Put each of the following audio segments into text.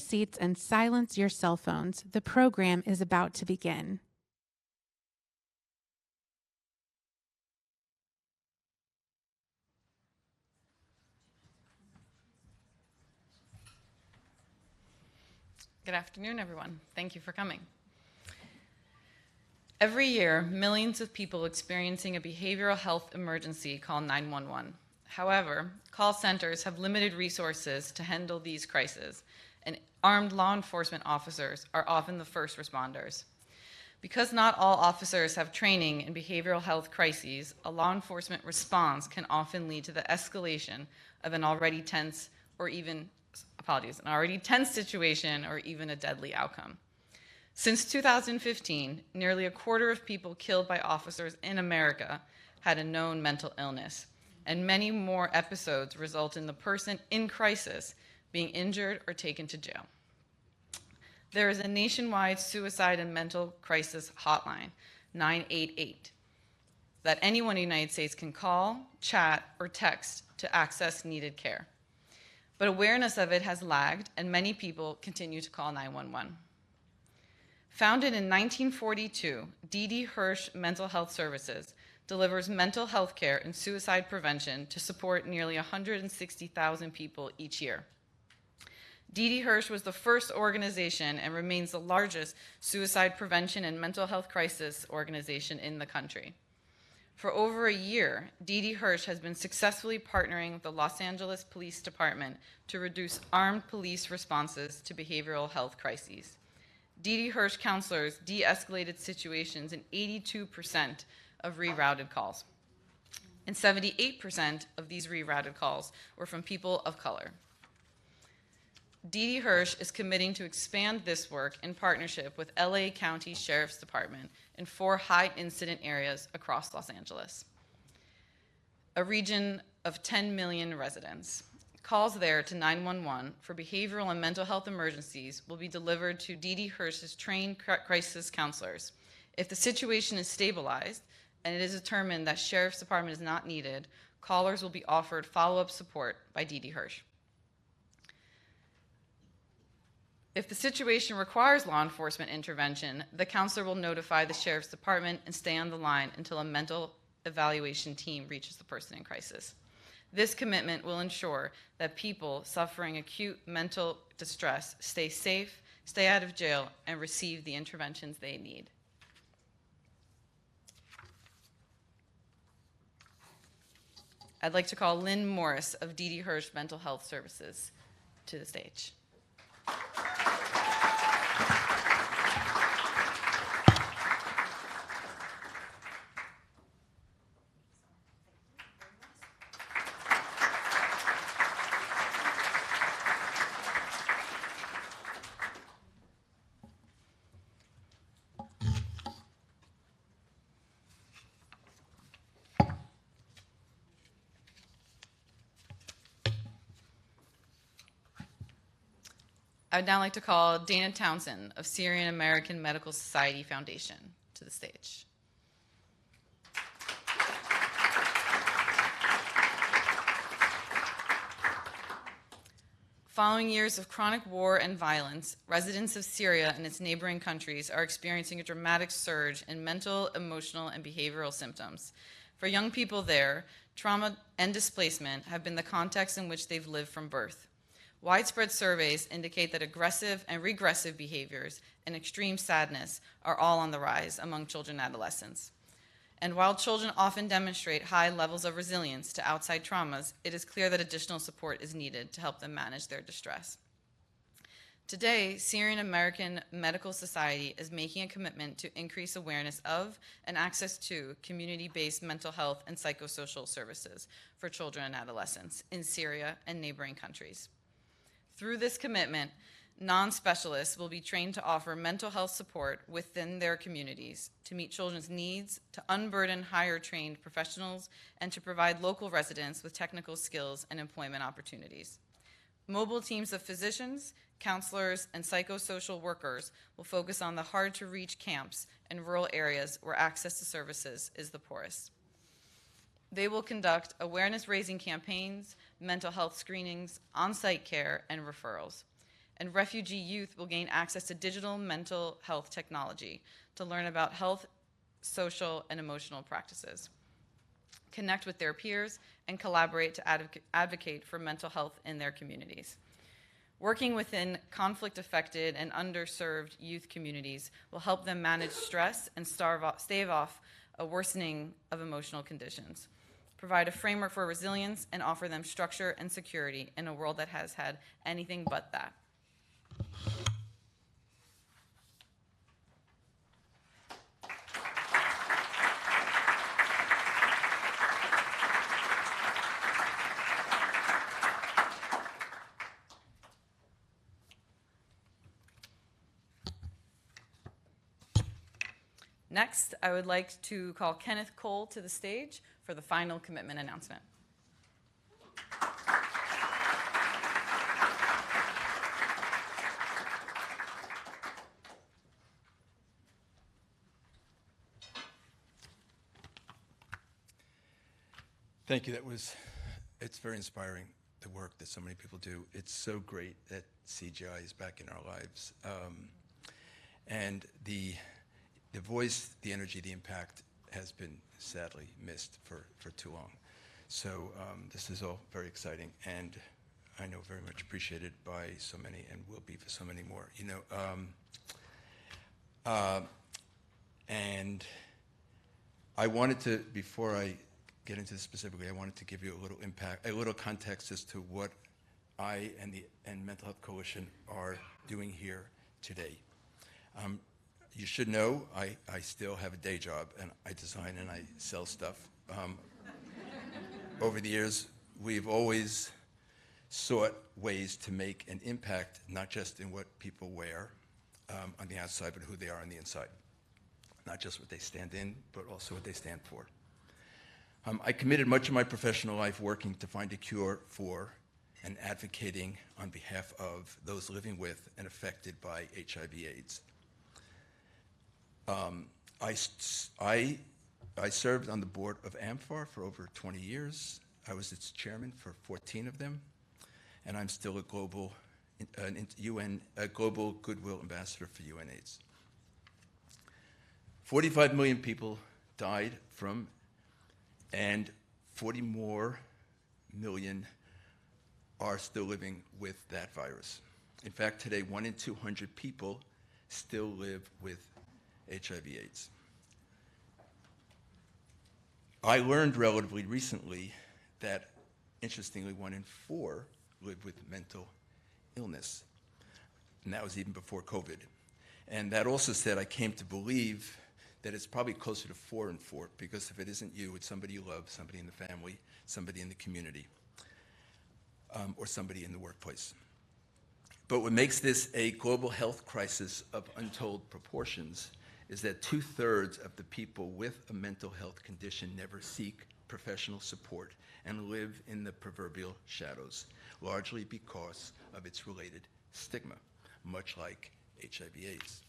seats and silence your cell phones. The program is about to begin. Good afternoon, everyone. Thank you for coming. Every year, millions of people experiencing a behavioral health emergency call 911. However, call centers have limited resources to handle these crises, and armed law enforcement officers are often the first responders. Because not all officers have training in behavioral health crises, a law enforcement response can often lead to the escalation of an already tense situation or even a deadly outcome. Since 2015, nearly a quarter of people killed by officers in America had a known mental illness, and many more episodes result in the person in crisis being injured or taken to jail. There is a nationwide suicide and mental crisis hotline, 988, that anyone in the United States can call, chat, or text to access needed care. But awareness of it has lagged, and many people continue to call 911. Founded in 1942, D.D. Hirsch Mental Health Services delivers mental health care and suicide prevention to support nearly 160,000 people each year. D.D. Hirsch was the first organization and remains the largest suicide prevention and mental health crisis organization in the country. For over a year, D.D. Hirsch has been successfully partnering with the Los Angeles Police Department to reduce armed police responses to behavioral health crises. D.D. Hirsch counselors de-escalated situations in 82% of rerouted calls, and 78% of these rerouted calls were from people of color. D.D. Hirsch is committing to expand this work in partnership with LA County Sheriff's Department in 4 high-incident areas across Los Angeles, a region of 10 million residents. Calls there to 911 for behavioral and mental health emergencies will be delivered to D.D. Hirsch's trained crisis counselors. If the situation is stabilized and it is determined that Sheriff's Department is not needed, callers will be offered follow-up support by D.D. Hirsch. If the situation requires law enforcement intervention, the counselor will notify the Sheriff's Department and stay on the line until a mental evaluation team reaches the person in crisis. This commitment will ensure that people suffering acute mental distress stay safe, stay out of jail, and receive the interventions they need. I'd like to call Lynn Morris of D.D. Hirsch Mental Health Services to the stage. I'd now like to call Dana Townsend of Syrian American Medical Society Foundation to the stage. Following years of chronic war and violence, residents of Syria and its neighboring countries are experiencing a dramatic surge in mental, emotional, and behavioral symptoms. For young people there, trauma and displacement have been the context in which they've lived from birth. Widespread surveys indicate that aggressive and regressive behaviors and extreme sadness are all on the rise among children and adolescents. And while children often demonstrate high levels of resilience to outside traumas, it is clear that additional support is needed to help them manage their distress. Today, Syrian American Medical Society is making a commitment to increase awareness of and access to community-based mental health and psychosocial services for children and adolescents in Syria and neighboring countries. Through this commitment, non-specialists will be trained to offer mental health support within their communities to meet children's needs, to unburden higher trained professionals, and to provide local residents with technical skills and employment opportunities. Mobile teams of physicians, counselors, and psychosocial workers will focus on the hard-to-reach camps and rural areas where access to services is the poorest. They will conduct awareness-raising campaigns, mental health screenings, on-site care, and referrals. and refugee youth will gain access to digital mental health technology to learn about health, social, and emotional practices, connect with their peers, and collaborate to advocate for mental health in their communities. Working within conflict-affected and underserved youth communities will help them manage stress and stave off a worsening of emotional conditions, provide a framework for resilience, and offer them structure and security in a world that has had anything but that. Next, I would like to call Kenneth Cole to the stage for the final commitment announcement. Thank you. It's very inspiring, the work that so many people do. It's so great that CGI is back in our lives. And the voice, the energy, the impact has been sadly missed for too long. So this is all very exciting, and I know very much appreciated by so many, and will be for so many more. And I wanted to, before I get into this specifically, I wanted to give you a little context as to what I and Mental Health Coalition are doing here today. You should know I still have a day job, and I design and I sell stuff. Over the years, we've always sought ways to make an impact, not just in what people wear on the outside, but who they are on the inside. Not just what they stand in, but also what they stand for. I committed much of my professional life working to find a cure for and advocating on behalf of those living with and affected by HIV/AIDS. I served on the board of AMFAR for over 20 years. I was its chairman for 14 of them, and I'm still a global goodwill ambassador for UNAIDS. 45 million people died from, and 40 more million are still living with that virus. In fact, today, 1 in 200 people still live with HIV/AIDS. I learned relatively recently that, interestingly, 1 in 4 live with mental illness, and that was even before COVID. And that also said, I came to believe that it's probably closer to 4 in 4, because if it isn't you, it's somebody you love, somebody in the family, somebody in the community, or somebody in the workplace. But what makes this a global health crisis of untold proportions is that 2/3 of the people with a mental health condition never seek professional support and live in the proverbial shadows, largely because of its related stigma, much like HIV/AIDS.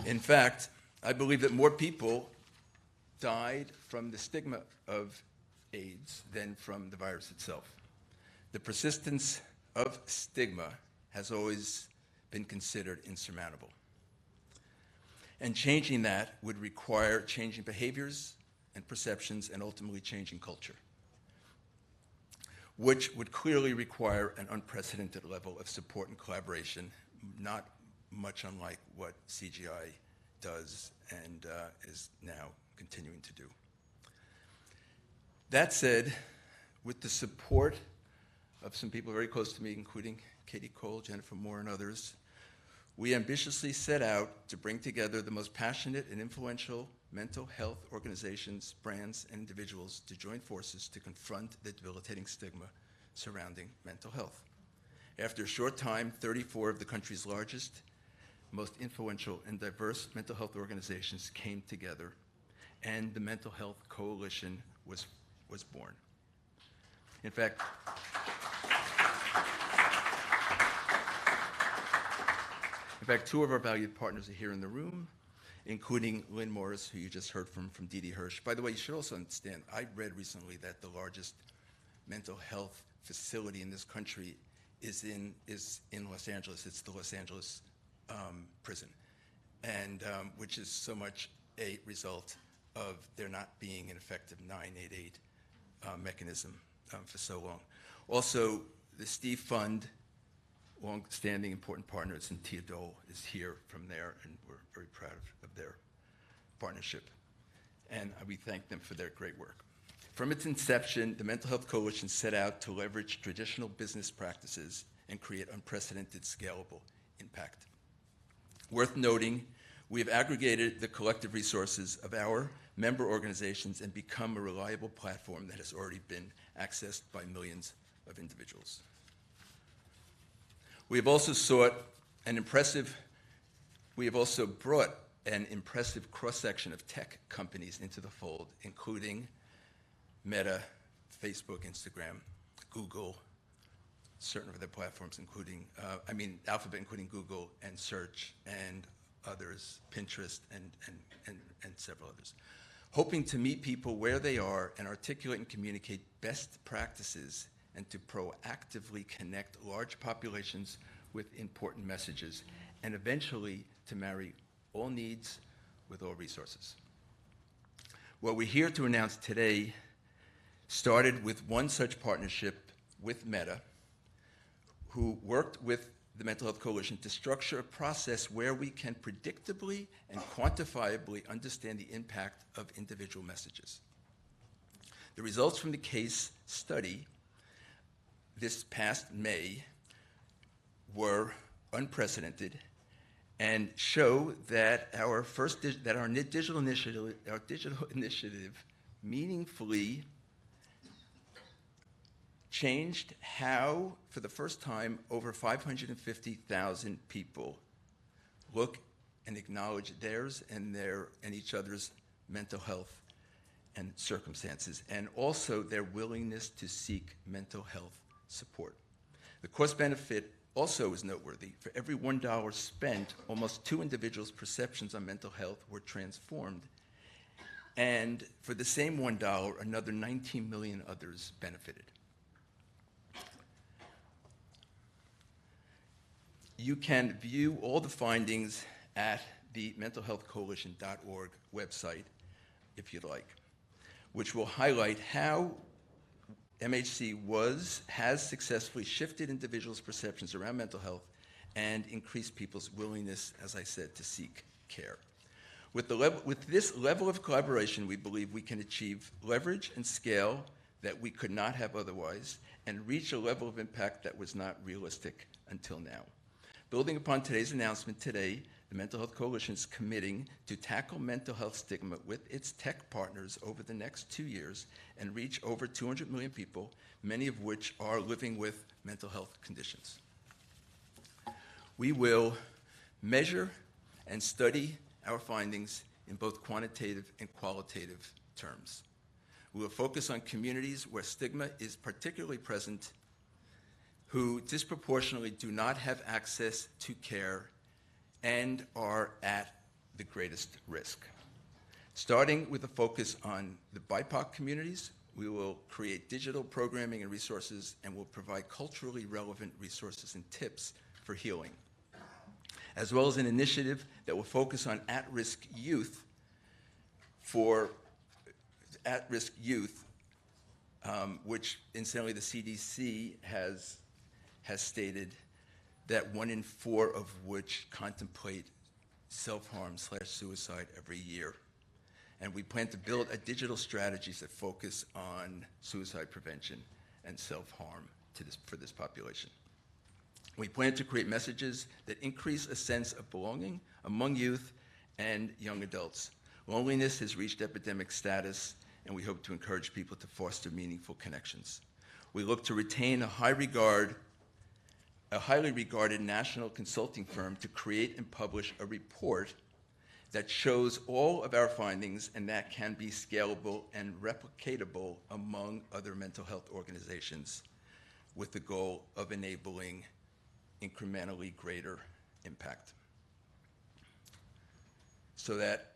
In fact, I believe that more people died from the stigma of AIDS than from the virus itself. The persistence of stigma has always been considered insurmountable. And changing that would require changing behaviors and perceptions and ultimately changing culture, which would clearly require an unprecedented level of support and collaboration, not much unlike what CGI does and is now continuing to do. That said, with the support of some people very close to me, including Katie Cole, Jennifer Moore, and others, we ambitiously set out to bring together the most passionate and influential mental health organizations, brands, and individuals to join forces to confront the debilitating stigma surrounding mental health. After a short time, 34 of the country's largest, most influential, and diverse mental health organizations came together, and the Mental Health Coalition was born. In fact, 2 of our valued partners are here in the room, including Lynn Morris, who you just heard from Dee Dee Hirsch. By the way, you should also understand, I read recently that the largest mental health facility in this country is in Los Angeles. It's the Los Angeles prison, and which is so much a result of there not being an effective 988 mechanism for so long. Also, the Steve Fund, long-standing important partners, and Tia Dole is here from there, and we're very proud of their partnership. And we thank them for their great work. From its inception, the Mental Health Coalition set out to leverage traditional business practices and create unprecedented scalable impact. Worth noting, we have aggregated the collective resources of our member organizations and become a reliable platform that has already been accessed by millions of individuals. We have also brought an impressive cross-section of tech companies into the fold, including Meta, Facebook, Instagram, Google, certain of their platforms, including, Alphabet, including Google, and Search, and others, Pinterest, and several others, hoping to meet people where they are and articulate and communicate best practices and to proactively connect large populations with important messages, and eventually to marry all needs with all resources. What we're here to announce today started with one such partnership with Meta, who worked with the Mental Health Coalition to structure a process where we can predictably and quantifiably understand the impact of individual messages. The results from the case study this past May were unprecedented and show that our digital initiative meaningfully changed how, for the first time, over 550,000 people look and acknowledge theirs and each other's mental health and circumstances, and also their willingness to seek mental health support. The cost benefit also is noteworthy. For every $1 spent, almost 2 individuals' perceptions on mental health were transformed. And for the same $1, another 19 million others benefited. You can view all the findings at the mentalhealthcoalition.org website, if you'd like, which will highlight how MHC has successfully shifted individuals' perceptions around mental health and increased people's willingness, as I said, to seek care. With this level of collaboration, we believe we can achieve leverage and scale that we could not have otherwise, and reach a level of impact that was not realistic until now. Building upon today's announcement today, the Mental Health Coalition is committing to tackle mental health stigma with its tech partners over the next 2 years and reach over 200 million people, many of which are living with mental health conditions. We will measure and study our findings in both quantitative and qualitative terms. We will focus on communities where stigma is particularly present, who disproportionately do not have access to care and are at the greatest risk. Starting with a focus on the BIPOC communities, we will create digital programming and resources, and will provide culturally relevant resources and tips for healing, as well as an initiative that will focus on at-risk youth, which incidentally the CDC has stated that 1 in 4 of which contemplate self-harm/suicide every year. And we plan to build a digital strategies that focus on suicide prevention and self-harm for this population. We plan to create messages that increase a sense of belonging among youth and young adults. Loneliness has reached epidemic status, and we hope to encourage people to foster meaningful connections. We look to retain a highly regarded national consulting firm to create and publish a report that shows all of our findings and that can be scalable and replicatable among other mental health organizations, with the goal of enabling incrementally greater impact. so that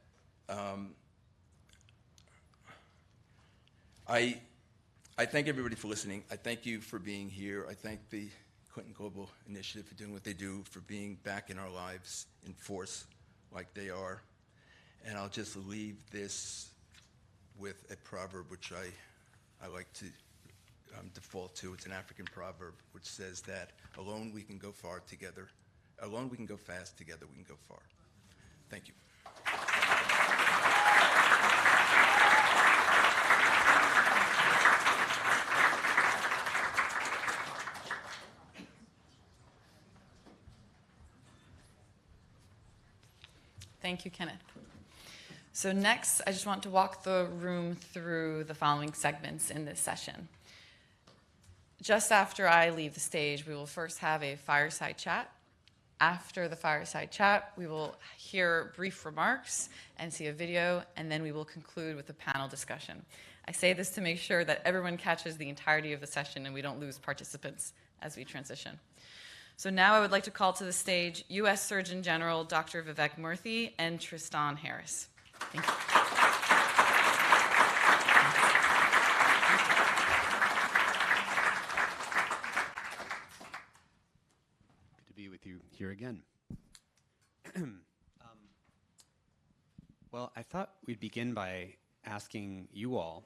I thank everybody for listening. I thank you for being here. I thank the Clinton Global Initiative for doing what they do, for being back in our lives in force like they are. And I'll just leave this with a proverb which I like to default to. It's an African proverb which says that alone we can go far, together. Alone we can go fast, together we can go far. Thank you. Thank you, Kenneth. So next, I just want to walk the room through the following segments in this session. Just after I leave the stage, we will first have a fireside chat. After the fireside chat, we will hear brief remarks and see a video, and then we will conclude with a panel discussion. I say this to make sure that everyone catches the entirety of the session and we don't lose participants as we transition. So now I would like to call to the stage U.S. Surgeon General Dr. Vivek Murthy and Tristan Harris. Thank you. Good to be with you here again. Well, I thought we'd begin by asking you all,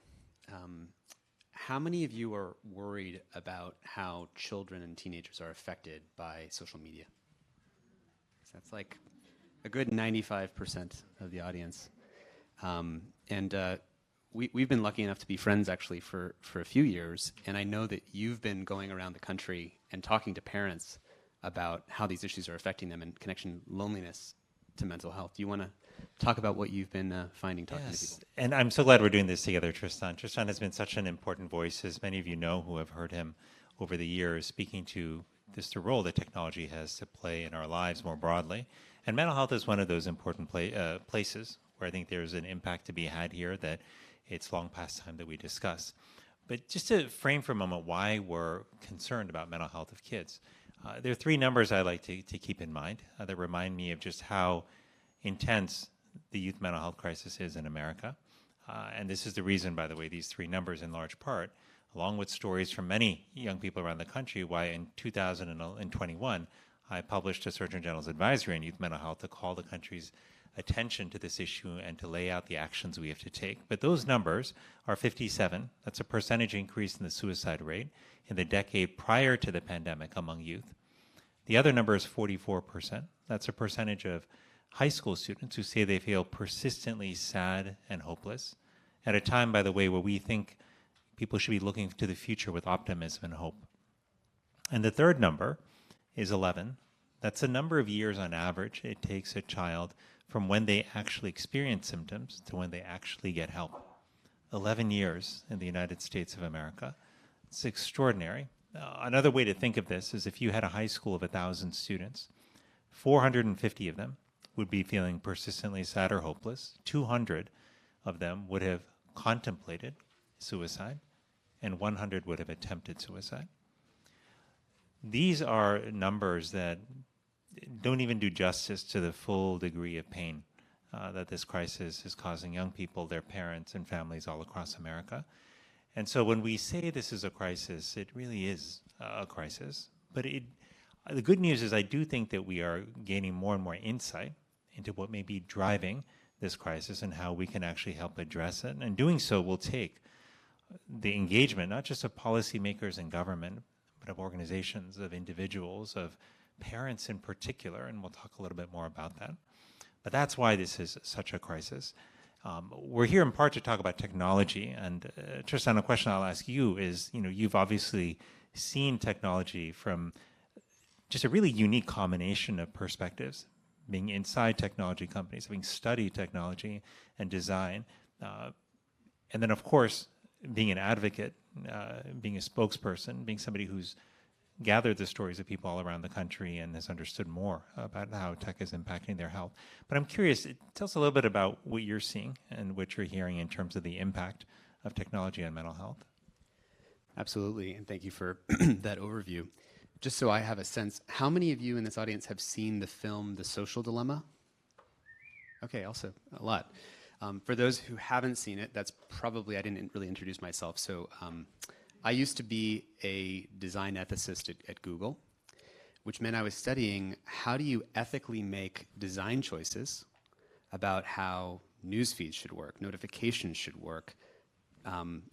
how many of you are worried about how children and teenagers are affected by social media? So that's like a good 95% of the audience. We've been lucky enough to be friends actually for a few years, and I know that you've been going around the country and talking to parents about how these issues are affecting them and connection loneliness to mental health. Do you want to talk about what you've been finding talking to people? And I'm so glad we're doing this together, Tristan. Tristan has been such an important voice, as many of you know who have heard him over the years, speaking to just the role that technology has to play in our lives more broadly. And mental health is one of those important places where I think there's an impact to be had here that it's long past time that we discuss. But just to frame for a moment why we're concerned about mental health of kids, there are three numbers I like to keep in mind that remind me of just how intense the youth mental health crisis is in America. And this is the reason, by the way, these three numbers in large part, along with stories from many young people around the country, why in 2021, I published a Surgeon General's advisory on youth mental health to call the country's attention to this issue and to lay out the actions we have to take. But those numbers are 57. That's a percentage increase in the suicide rate in the decade prior to the pandemic among youth. The other number is 44%. That's a percentage of high school students who say they feel persistently sad and hopeless at a time, by the way, where we think people should be looking to the future with optimism and hope. And the third number is 11. That's the number of years on average it takes a child from when they actually experience symptoms to when they actually get help. 11 years in the United States of America. It's extraordinary. Another way to think of this is if you had a high school of 1,000 students, 450 of them would be feeling persistently sad or hopeless. 200 of them would have contemplated suicide, and 100 would have attempted suicide. These are numbers that don't even do justice to the full degree of pain that this crisis is causing young people, their parents, and families all across America. And so when we say this is a crisis, it really is a crisis. But the good news is I do think that we are gaining more and more insight into what may be driving this crisis and how we can actually help address it. And doing so will take the engagement, not just of policymakers and government, but of organizations, of individuals, of parents in particular, and we'll talk a little bit more about that. But that's why this is such a crisis. We're here in part to talk about technology, and Tristan, a question I'll ask you is, you've obviously seen technology from just a really unique combination of perspectives, being inside technology companies, having studied technology and design, and then of course, being an advocate, being a spokesperson, being somebody who's gathered the stories of people all around the country and has understood more about how tech is impacting their health. But I'm curious, tell us a little bit about what you're seeing and what you're hearing in terms of the impact of technology on mental health. Absolutely, and thank you for that overview. Just so I have a sense, how many of you in this audience have seen the film The Social Dilemma? Okay, also a lot. For those who haven't seen it, that's probably, I didn't really introduce myself. So I used to be a design ethicist at Google, which meant I was studying how do you ethically make design choices about how news feeds should work, notifications should work,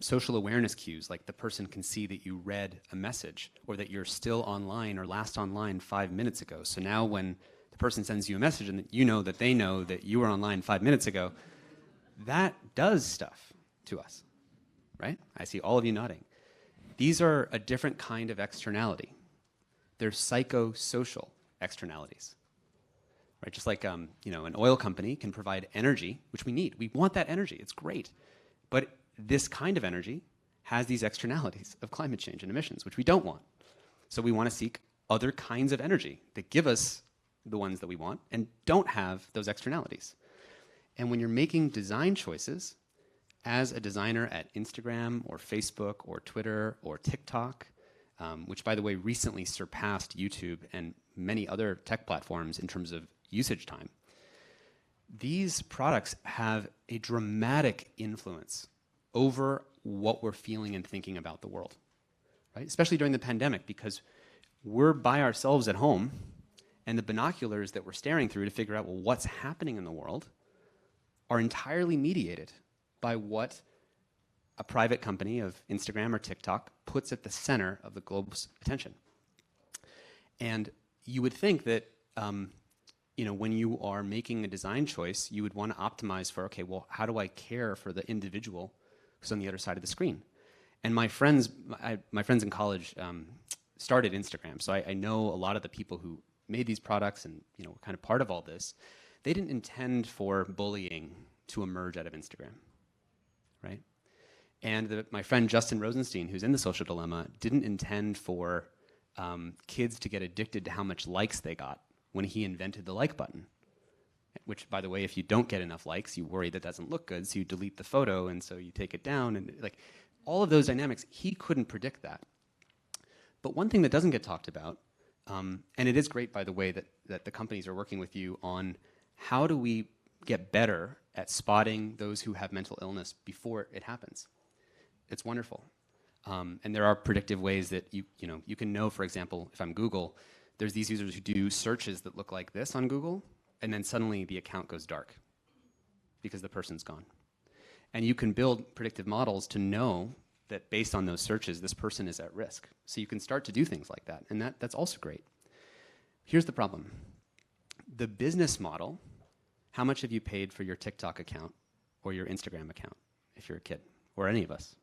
social awareness cues, like the person can see that you read a message or that you're still online or last online 5 minutes ago. So now when the person sends you a message and you know that they know that you were online 5 minutes ago, that does stuff to us, right? I see all of you nodding. These are a different kind of externality. They're psychosocial externalities, right? Just like an oil company can provide energy, which we need. We want that energy. It's great. But this kind of energy has these externalities of climate change and emissions, which we don't want. So we want to seek other kinds of energy that give us the ones that we want and don't have those externalities. And when you're making design choices, as a designer at Instagram or Facebook or Twitter or TikTok, which, by the way, recently surpassed YouTube and many other tech platforms in terms of usage time, these products have a dramatic influence over what we're feeling and thinking about the world, right? Especially during the pandemic, because we're by ourselves at home, and the binoculars that we're staring through to figure out, well, what's happening in the world are entirely mediated by what a private company of Instagram or TikTok puts at the center of the globe's attention. And you would think that when you are making a design choice, you would want to optimize for, okay, well, how do I care for the individual who's on the other side of the screen? And my friends in college started Instagram, so I know a lot of the people who made these products and were kind of part of all this. They didn't intend for bullying to emerge out of Instagram, right? And my friend Justin Rosenstein, who's in The Social Dilemma, didn't intend for kids to get addicted to how much likes they got when he invented the like button, which, by the way, if you don't get enough likes, you worry that doesn't look good, so you delete the photo, and so you take it down, and like all of those dynamics, he couldn't predict that. But one thing that doesn't get talked about, and it is great, by the way, that the companies are working with you on how do we get better at spotting those who have mental illness before it happens. It's wonderful. And there are predictive ways that you can know, for example, if I'm Google, there's these users who do searches that look like this on Google, and then suddenly the account goes dark because the person's gone. And you can build predictive models to know that based on those searches, this person is at risk. So you can start to do things like that, and that's also great. Here's the problem. The business model, how much have you paid for your TikTok account or your Instagram account if you're a kid, or any of us?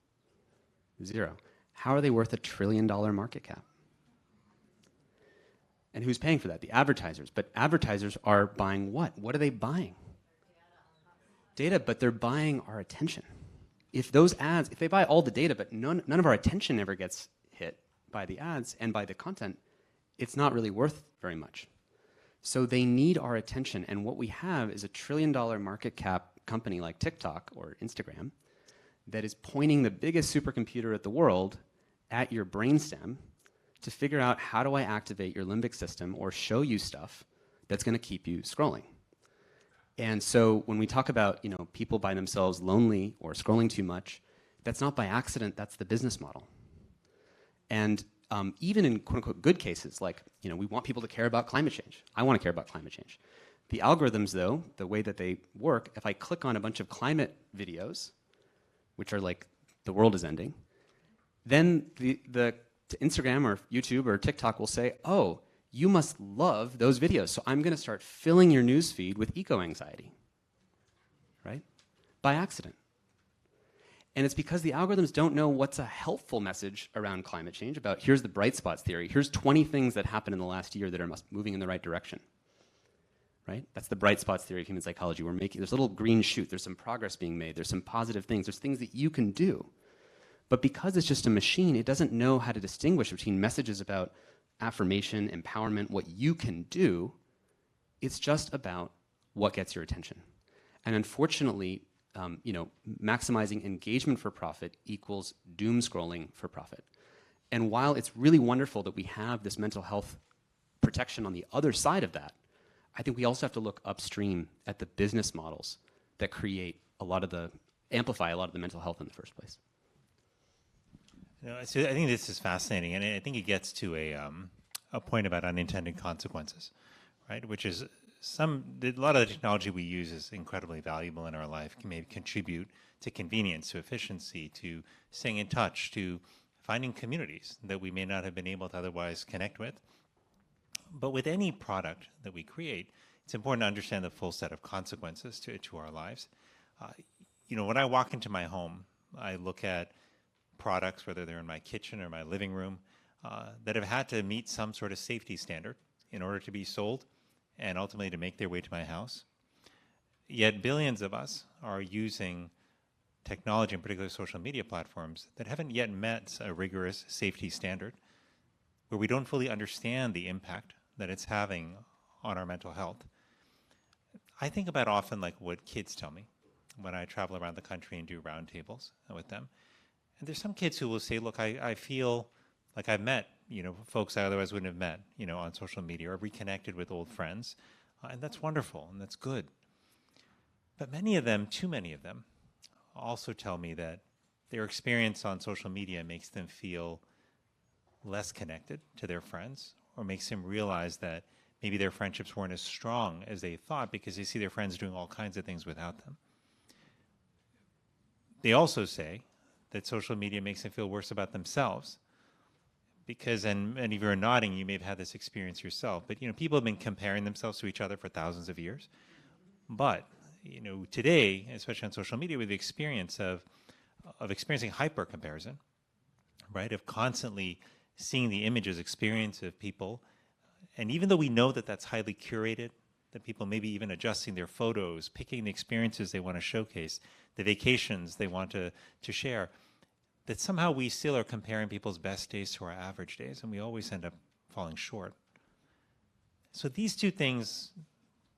0. How are they worth $1 trillion market cap? And who's paying for that? The advertisers. But advertisers are buying what? What are they buying? Data, but they're buying our attention. If those ads, if they buy all the data, but none of our attention ever gets hit by the ads and by the content, it's not really worth very much. So they need our attention, and what we have is a $1 trillion market cap company like TikTok or Instagram that is pointing the biggest supercomputer at the world at your brainstem to figure out how do I activate your limbic system or show you stuff that's going to keep you scrolling. And so when we talk about people by themselves lonely or scrolling too much, that's not by accident, that's the business model. And even in quote-unquote good cases, like we want people to care about climate change. I want to care about climate change. The algorithms, though, the way that they work, if I click on a bunch of climate videos, which are like the world is ending, then the Instagram or YouTube or TikTok will say, oh, you must love those videos, so I'm going to start filling your news feed with eco-anxiety, right? By accident. And it's because the algorithms don't know what's a helpful message around climate change, about here's the bright spots theory, here's 20 things that happened in the last year that are moving in the right direction, right? That's the bright spots theory of human psychology. There's a little green shoot, there's some progress being made, there's some positive things, there's things that you can do. But because it's just a machine, it doesn't know how to distinguish between messages about affirmation, empowerment, what you can do. It's just about what gets your attention. And unfortunately, maximizing engagement for profit equals doom scrolling for profit. And while it's really wonderful that we have this mental health protection on the other side of that, I think we also have to look upstream at the business models that amplify a lot of the mental health in the first place. So I think this is fascinating, and I think it gets to a point about unintended consequences, right? Which is a lot of the technology we use is incredibly valuable in our life, can maybe contribute to convenience, to efficiency, to staying in touch, to finding communities that we may not have been able to otherwise connect with. But with any product that we create, it's important to understand the full set of consequences to our lives. When I walk into my home, I look at products, whether they're in my kitchen or my living room, that have had to meet some sort of safety standard in order to be sold and ultimately to make their way to my house. Yet billions of us are using technology, in particular social media platforms, that haven't yet met a rigorous safety standard, where we don't fully understand the impact that it's having on our mental health. I think about often like what kids tell me when I travel around the country and do roundtables with them. And there's some kids who will say, look, I feel like I've met, folks I otherwise wouldn't have met, on social media, or reconnected with old friends. And that's wonderful and that's good. But many of them, too many of them, also tell me that their experience on social media makes them feel less connected to their friends, or makes them realize that maybe their friendships weren't as strong as they thought because they see their friends doing all kinds of things without them. They also say that social media makes them feel worse about themselves because, and many of you are nodding, you may have had this experience yourself, but people have been comparing themselves to each other for thousands of years. But today, especially on social media, with the experience of experiencing hyper comparison, right, of constantly seeing the images, experience of people, and even though we know that that's highly curated, that people maybe even adjusting their photos, picking the experiences they want to showcase, the vacations they want to share, that somehow we still are comparing people's best days to our average days, and we always end up falling short. So these two things,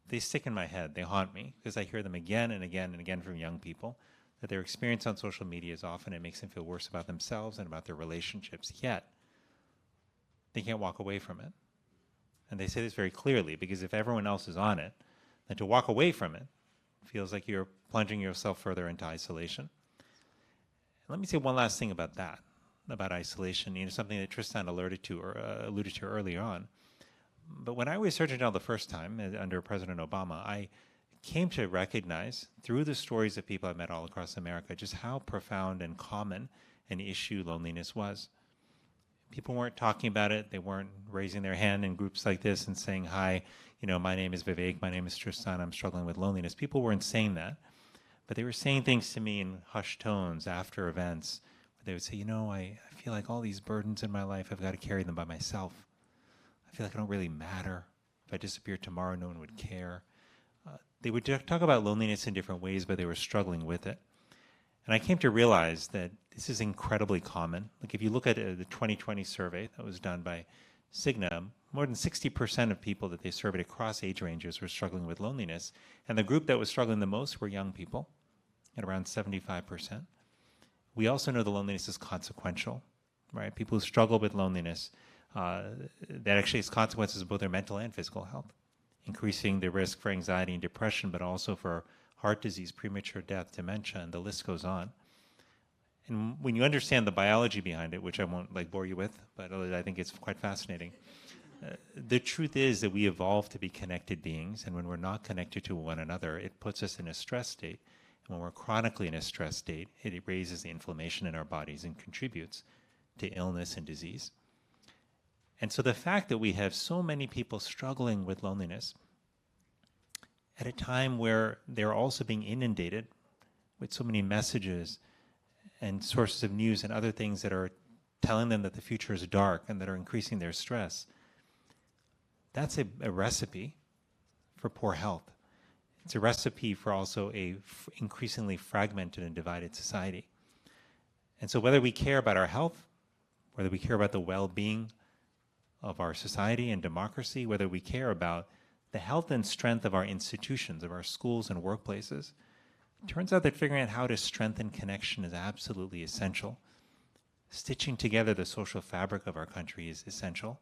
they stick in my head, they haunt me, because I hear them again and again and again from young people, that their experience on social media is often it makes them feel worse about themselves and about their relationships, yet they can't walk away from it. And they say this very clearly, because if everyone else is on it, then to walk away from it feels like you're plunging yourself further into isolation. Let me say one last thing about that, about isolation, something that Tristan alluded to earlier on. But when I was Surgeon General the first time under President Obama, I came to recognize through the stories of people I met all across America just how profound and common an issue loneliness was. People weren't talking about it. They weren't raising their hand in groups like this and saying, hi, my name is Vivek, my name is Tristan, I'm struggling with loneliness. People weren't saying that. But they were saying things to me in hushed tones after events. Where they would say, I feel like all these burdens in my life, I've got to carry them by myself. I feel like I don't really matter. If I disappeared tomorrow, no one would care. They would talk about loneliness in different ways, but they were struggling with it. And I came to realize that this is incredibly common. Like if you look at the 2020 survey that was done by Cigna, more than 60% of people that they surveyed across age ranges were struggling with loneliness. And the group that was struggling the most were young people, at around 75%. We also know the loneliness is consequential, right? People who struggle with loneliness, that actually has consequences of both their mental and physical health, increasing the risk for anxiety and depression, but also for heart disease, premature death, dementia, and the list goes on. And when you understand the biology behind it, which I won't bore you with, but I think it's quite fascinating, the truth is that we evolved to be connected beings, and when we're not connected to one another, it puts us in a stress state. And when we're chronically in a stress state, it raises the inflammation in our bodies and contributes to illness and disease. And so the fact that we have so many people struggling with loneliness at a time where they're also being inundated with so many messages and sources of news and other things that are telling them that the future is dark and that are increasing their stress, that's a recipe for poor health. It's a recipe for also a increasingly fragmented and divided society. And so whether we care about our health, whether we care about the well-being of our society and democracy, whether we care about the health and strength of our institutions, of our schools and workplaces, it turns out that figuring out how to strengthen connection is absolutely essential. Stitching together the social fabric of our country is essential.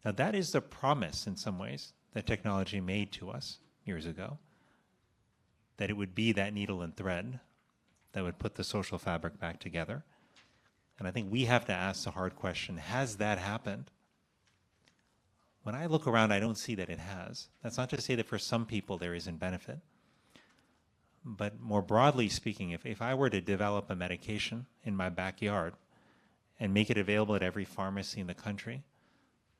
Now that is the promise in some ways that technology made to us years ago, that it would be that needle and thread that would put the social fabric back together. And I think we have to ask the hard question, has that happened? When I look around, I don't see that it has. That's not to say that for some people there isn't benefit. But more broadly speaking, if I were to develop a medication in my backyard and make it available at every pharmacy in the country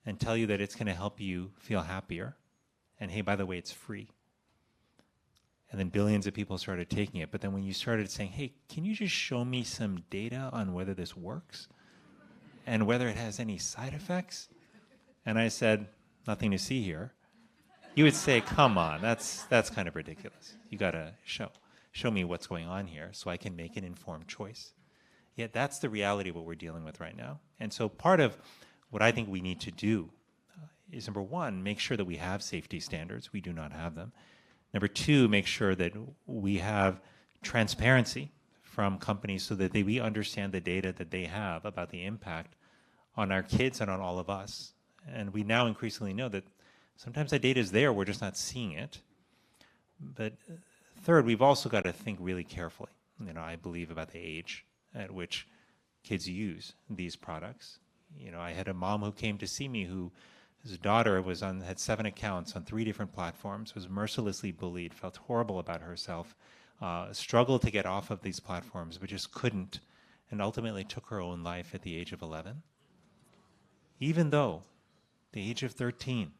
and tell you that it's going to help you feel happier, and hey, by the way, it's free. And then billions of people started taking it. But then when you started saying, hey, can you just show me some data on whether this works and whether it has any side effects? And I said, nothing to see here. You would say, come on, that's kind of ridiculous. You got to show me what's going on here so I can make an informed choice. Yet that's the reality of what we're dealing with right now. And so part of what I think we need to do is, number one, make sure that we have safety standards. We do not have them. Number two, make sure that we have transparency from companies so that we understand the data that they have about the impact on our kids and on all of us. And we now increasingly know that sometimes that data is there, we're just not seeing it. But third, we've also got to think really carefully, I believe, about the age at which kids use these products. I had a mom who came to see me whose daughter had 7 accounts on 3 different platforms, was mercilessly bullied, felt horrible about herself, struggled to get off of these platforms, but just couldn't, and ultimately took her own life at the age of 11. Even though the age of 13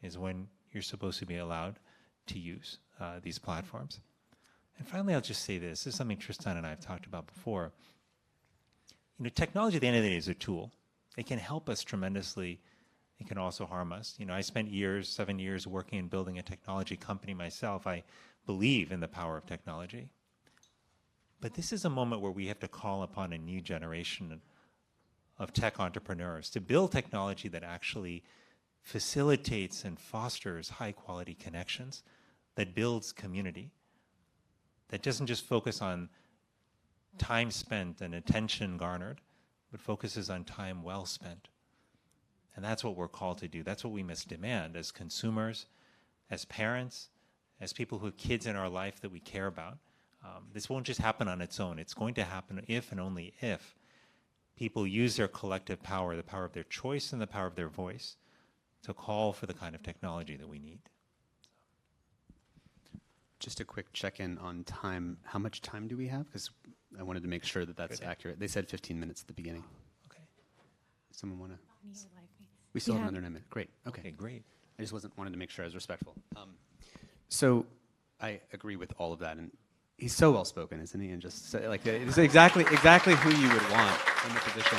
is when you're supposed to be allowed to use these platforms. And finally, I'll just say this. This is something Tristan and I have talked about before. Technology at the end of the day is a tool. It can help us tremendously. It can also harm us. I spent 7 years working and building a technology company myself. I believe in the power of technology. But this is a moment where we have to call upon a new generation of tech entrepreneurs to build technology that actually facilitates and fosters high-quality connections, that builds community, that doesn't just focus on time spent and attention garnered, but focuses on time well spent. And that's what we're called to do. That's what we must demand as consumers, as parents, as people who have kids in our life that we care about. This won't just happen on its own. It's going to happen if and only if people use their collective power, the power of their choice and the power of their voice, to call for the kind of technology that we need. Just a quick check-in on time. How much time do we have? Because I wanted to make sure that that's accurate. They said 15 minutes at the beginning. Okay. Someone want to? We still have another 9 minutes. Great. Okay, great. I just wanted to make sure I was respectful. So I agree with all of that, and he's so well spoken, isn't he? And just it's exactly who you would want in the position.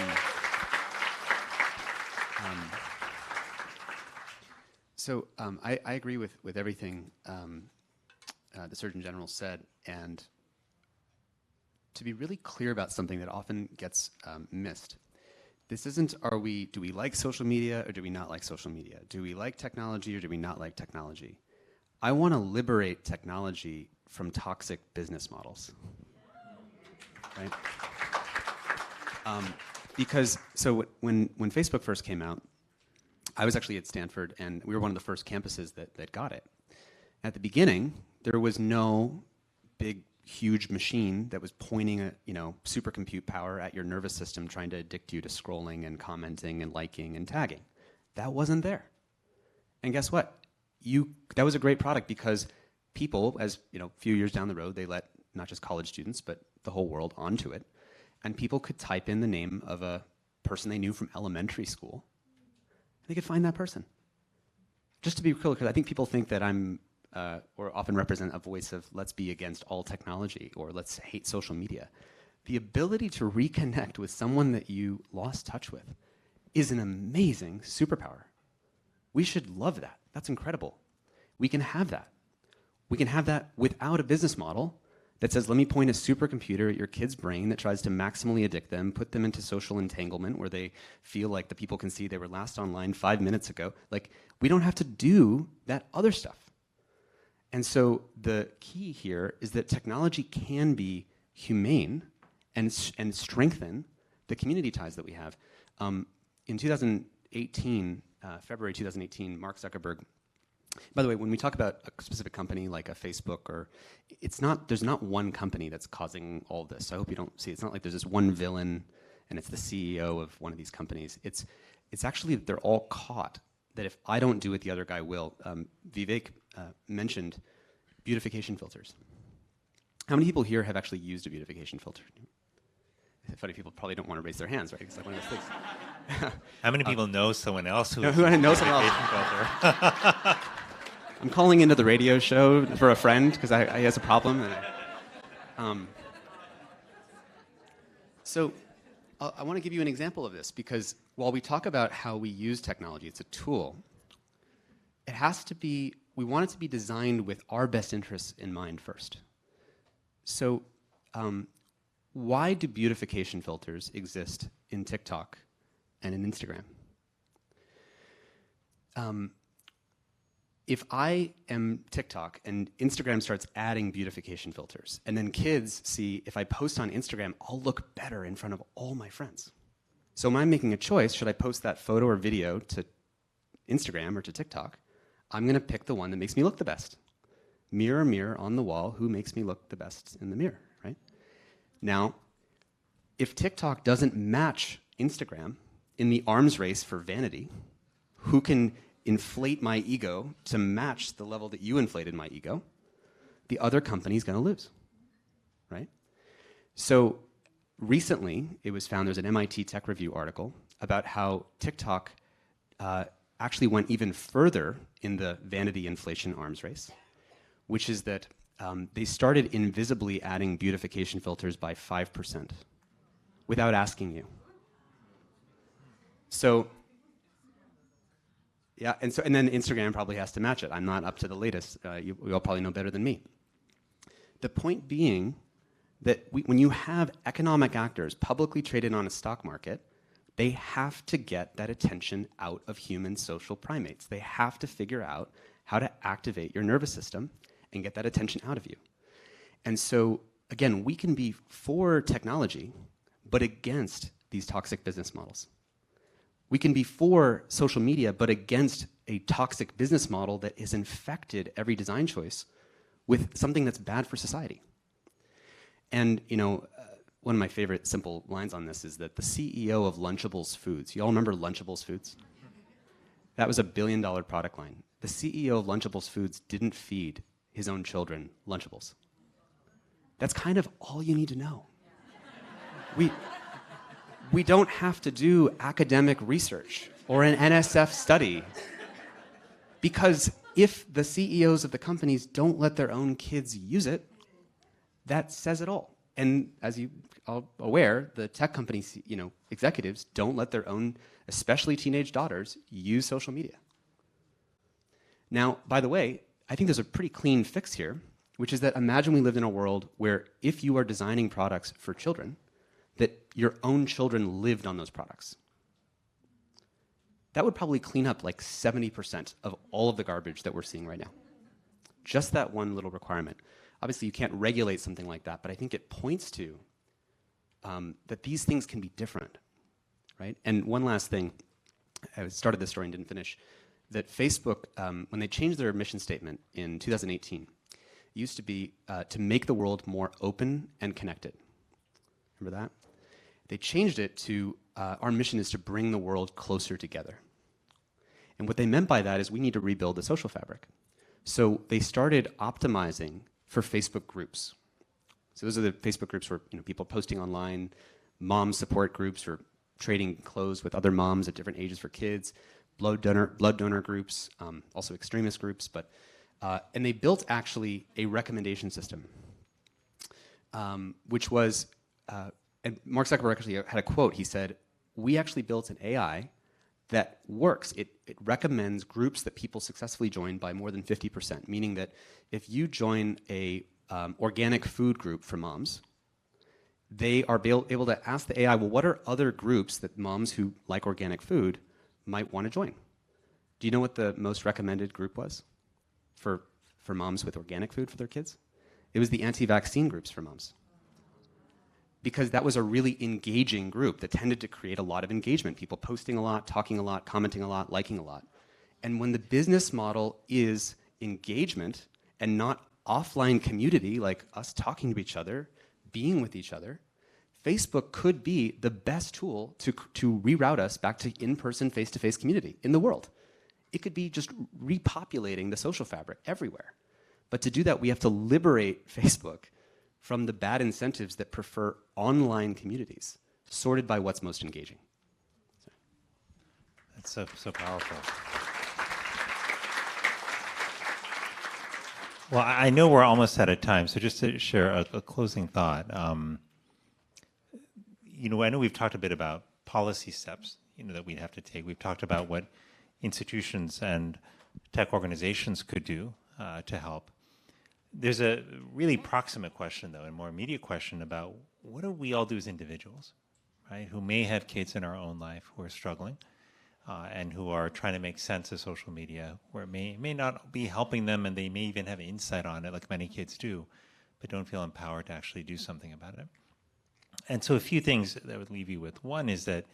I agree with everything the Surgeon General said, and to be really clear about something that often gets missed. This isn't, do we like social media or do we not like social media? Do we like technology or do we not like technology? I want to liberate technology from toxic business models, right? Because, when Facebook first came out, I was actually at Stanford, and we were one of the first campuses that got it. At the beginning, there was no big, huge machine that was pointing a supercompute power at your nervous system trying to addict you to scrolling and commenting and liking and tagging. That wasn't there. And guess what? That was a great product because people, as a few years down the road, they let not just college students but the whole world onto it, and people could type in the name of a person they knew from elementary school. They could find that person. Just to be clear, because I think people think that I'm or often represent a voice of let's be against all technology or let's hate social media. The ability to reconnect with someone that you lost touch with is an amazing superpower. We should love that. That's incredible. We can have that. We can have that without a business model that says, let me point a supercomputer at your kid's brain that tries to maximally addict them, put them into social entanglement where they feel like the people can see they were last online 5 minutes ago. We don't have to do that other stuff. And so the key here is that technology can be humane and strengthen the community ties that we have. In 2018, February 2018, Mark Zuckerberg By the way, when we talk about a specific company like a Facebook, or there's not one company that's causing all this. So I hope you don't see. It's not like there's this one villain and it's the CEO of one of these companies. It's actually that they're all caught. That if I don't do it, the other guy will. Vivek mentioned beautification filters. How many people here have actually used a beautification filter? Funny, people probably don't want to raise their hands, right? It's like one of those things. How many people know someone else who knows someone else? I'm calling into the radio show for a friend because he has a problem. So I want to give you an example of this, because while we talk about how we use technology, it's a tool, we want it to be designed with our best interests in mind first. So why do beautification filters exist in TikTok and in Instagram? If I am TikTok and Instagram starts adding beautification filters, and then kids see if I post on Instagram, I'll look better in front of all my friends. So am I making a choice? Should I post that photo or video to Instagram or to TikTok? I'm going to pick the one that makes me look the best. Mirror, mirror on the wall, who makes me look the best in the mirror, right? Now, if TikTok doesn't match Instagram in the arms race for vanity, who can inflate my ego to match the level that you inflated my ego, the other company's going to lose, right? So recently, it was found, there's an MIT Tech Review article about how TikTok actually went even further in the vanity inflation arms race, which is that they started invisibly adding beautification filters by 5% without asking you. So, yeah, and then Instagram probably has to match it. I'm not up to the latest. You all probably know better than me. The point being that when you have economic actors publicly traded on a stock market, they have to get that attention out of human social primates. They have to figure out how to activate your nervous system and get that attention out of you. And so, again, we can be for technology, but against these toxic business models. We can be for social media, but against a toxic business model that has infected every design choice with something that's bad for society. And, one of my favorite simple lines on this is that the CEO of Lunchables Foods, you all remember Lunchables Foods? That was $1 billion product line. The CEO of Lunchables Foods didn't feed his own children Lunchables. That's kind of all you need to know. We don't have to do academic research or an NSF study, because if the CEOs of the companies don't let their own kids use it, that says it all. And as you are aware, the tech companies, executives don't let their own, especially teenage daughters, use social media. Now, by the way, I think there's a pretty clean fix here, which is that imagine we lived in a world where if you are designing products for children, that your own children lived on those products. That would probably clean up like 70% of all of the garbage that we're seeing right now. Just that one little requirement. Obviously, you can't regulate something like that, but I think it points to that these things can be different, right? And one last thing, I started this story and didn't finish, that Facebook, when they changed their mission statement in 2018, it used to be to make the world more open and connected. Remember that? They changed it to, our mission is to bring the world closer together. And what they meant by that is we need to rebuild the social fabric. So they started optimizing for Facebook groups. So those are the Facebook groups where people posting online, mom support groups for trading clothes with other moms at different ages for kids, blood donor groups, also extremist groups. And they built actually a recommendation system, which was, and Mark Zuckerberg actually had a quote. He said, "We actually built an AI that works. It recommends groups that people successfully join by more than 50%, meaning that if you join a organic food group for moms, they are able to ask the AI, well, what are other groups that moms who like organic food might want to join? Do you know what the most recommended group was for moms with organic food for their kids? It was the anti-vaccine groups for moms. Because that was a really engaging group that tended to create a lot of engagement, people posting a lot, talking a lot, commenting a lot, liking a lot. And when the business model is engagement and not offline community, like us talking to each other, being with each other, Facebook could be the best tool to reroute us back to in-person, face-to-face community in the world. It could be just repopulating the social fabric everywhere. But to do that, we have to liberate Facebook from the bad incentives that prefer online communities, sorted by what's most engaging. That's so powerful. Well, I know we're almost out of time, so just to share a closing thought. I know we've talked a bit about policy steps, that we'd have to take. We've talked about what institutions and tech organizations could do to help. There's a really proximate question, though, and more immediate question about what do we all do as individuals, right, who may have kids in our own life who are struggling and who are trying to make sense of social media, where it may not be helping them, and they may even have insight on it, like many kids do, but don't feel empowered to actually do something about it. And so a few things that I would leave you with. One is that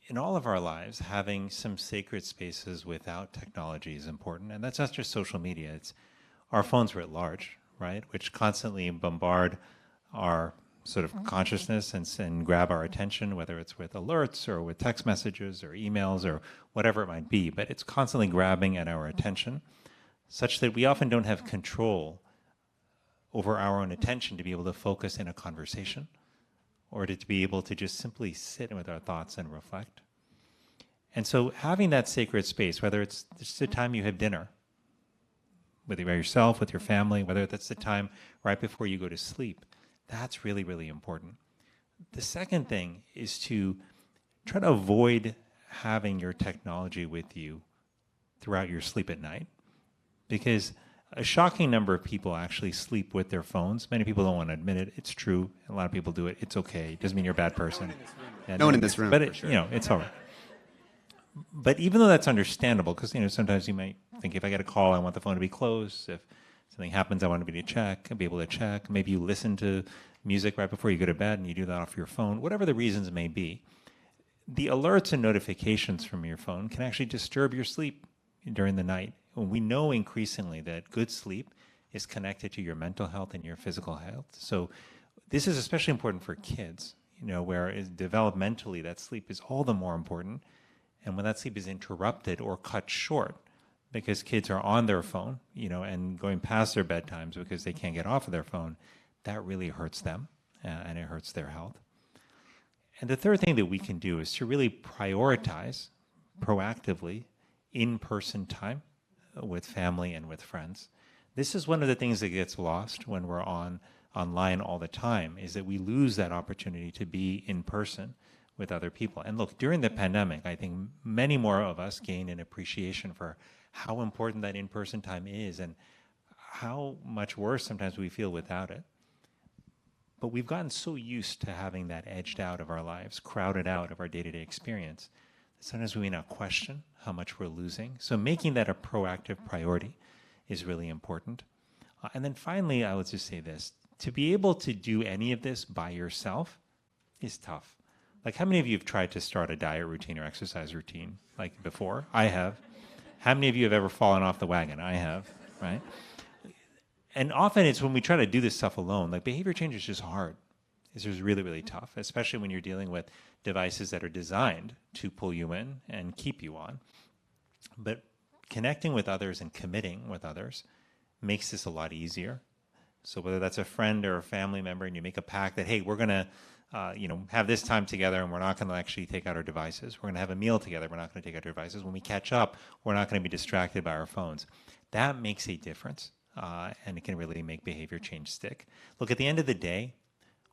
in all of our lives, having some sacred spaces without technology is important. And that's not just social media. It's our phones writ large, right, which constantly bombard our sort of consciousness and grab our attention, whether it's with alerts or with text messages or emails or whatever it might be. But it's constantly grabbing at our attention such that we often don't have control over our own attention to be able to focus in a conversation, or to be able to just simply sit with our thoughts and reflect. And so having that sacred space, whether it's just the time you have dinner, whether by yourself, with your family, whether that's the time right before you go to sleep, that's really, really important. The second thing is to try to avoid having your technology with you throughout your sleep at night, because a shocking number of people actually sleep with their phones. Many people don't want to admit it. It's true. A lot of people do it. It's okay. It doesn't mean you're a bad person. No one in this room. But for sure. It's all right. But even though that's understandable, because sometimes you might think, if I get a call, I want the phone to be closed. If something happens, I want to be able to check. Maybe you listen to music right before you go to bed and you do that off your phone. Whatever the reasons may be, the alerts and notifications from your phone can actually disturb your sleep during the night. We know increasingly that good sleep is connected to your mental health and your physical health. So this is especially important for kids, where developmentally that sleep is all the more important. And when that sleep is interrupted or cut short because kids are on their phone, and going past their bedtimes because they can't get off of their phone, that really hurts them and it hurts their health. And the third thing that we can do is to really prioritize proactively in-person time with family and with friends. This is one of the things that gets lost when we're online all the time, is that we lose that opportunity to be in person with other people. And look, during the pandemic, I think many more of us gained an appreciation for how important that in-person time is and how much worse sometimes we feel without it. But we've gotten so used to having that edged out of our lives, crowded out of our day-to-day experience, that sometimes we may not question how much we're losing. So making that a proactive priority is really important. And then finally, I would just say this. To be able to do any of this by yourself is tough. Like, how many of you have tried to start a diet routine or exercise routine like before? I have. How many of you have ever fallen off the wagon? I have, right? And often it's when we try to do this stuff alone, like behavior change is just hard. It's just really, really tough, especially when you're dealing with devices that are designed to pull you in and keep you on. But connecting with others and committing with others makes this a lot easier. So whether that's a friend or a family member and you make a pact that, hey, we're going to have this time together and we're not going to actually take out our devices. We're going to have a meal together. We're not going to take out our devices. When we catch up, we're not going to be distracted by our phones. That makes a difference, and it can really make behavior change stick. Look, at the end of the day,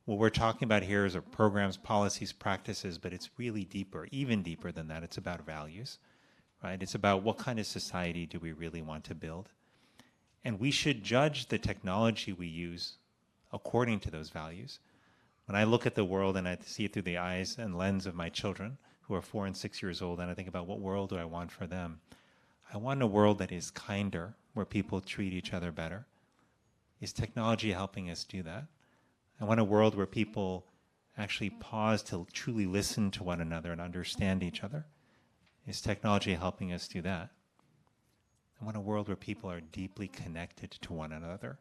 what we're talking about here is our programs, policies, practices, but it's really deeper, even deeper than that. It's about values, right? It's about what kind of society do we really want to build. And we should judge the technology we use according to those values. When I look at the world and I see it through the eyes and lens of my children, who are 4 and 6 years old, and I think about what world do I want for them, I want a world that is kinder, where people treat each other better. Is technology helping us do that? I want a world where people actually pause to truly listen to one another and understand each other. Is technology helping us do that? I want a world where people are deeply connected to one another,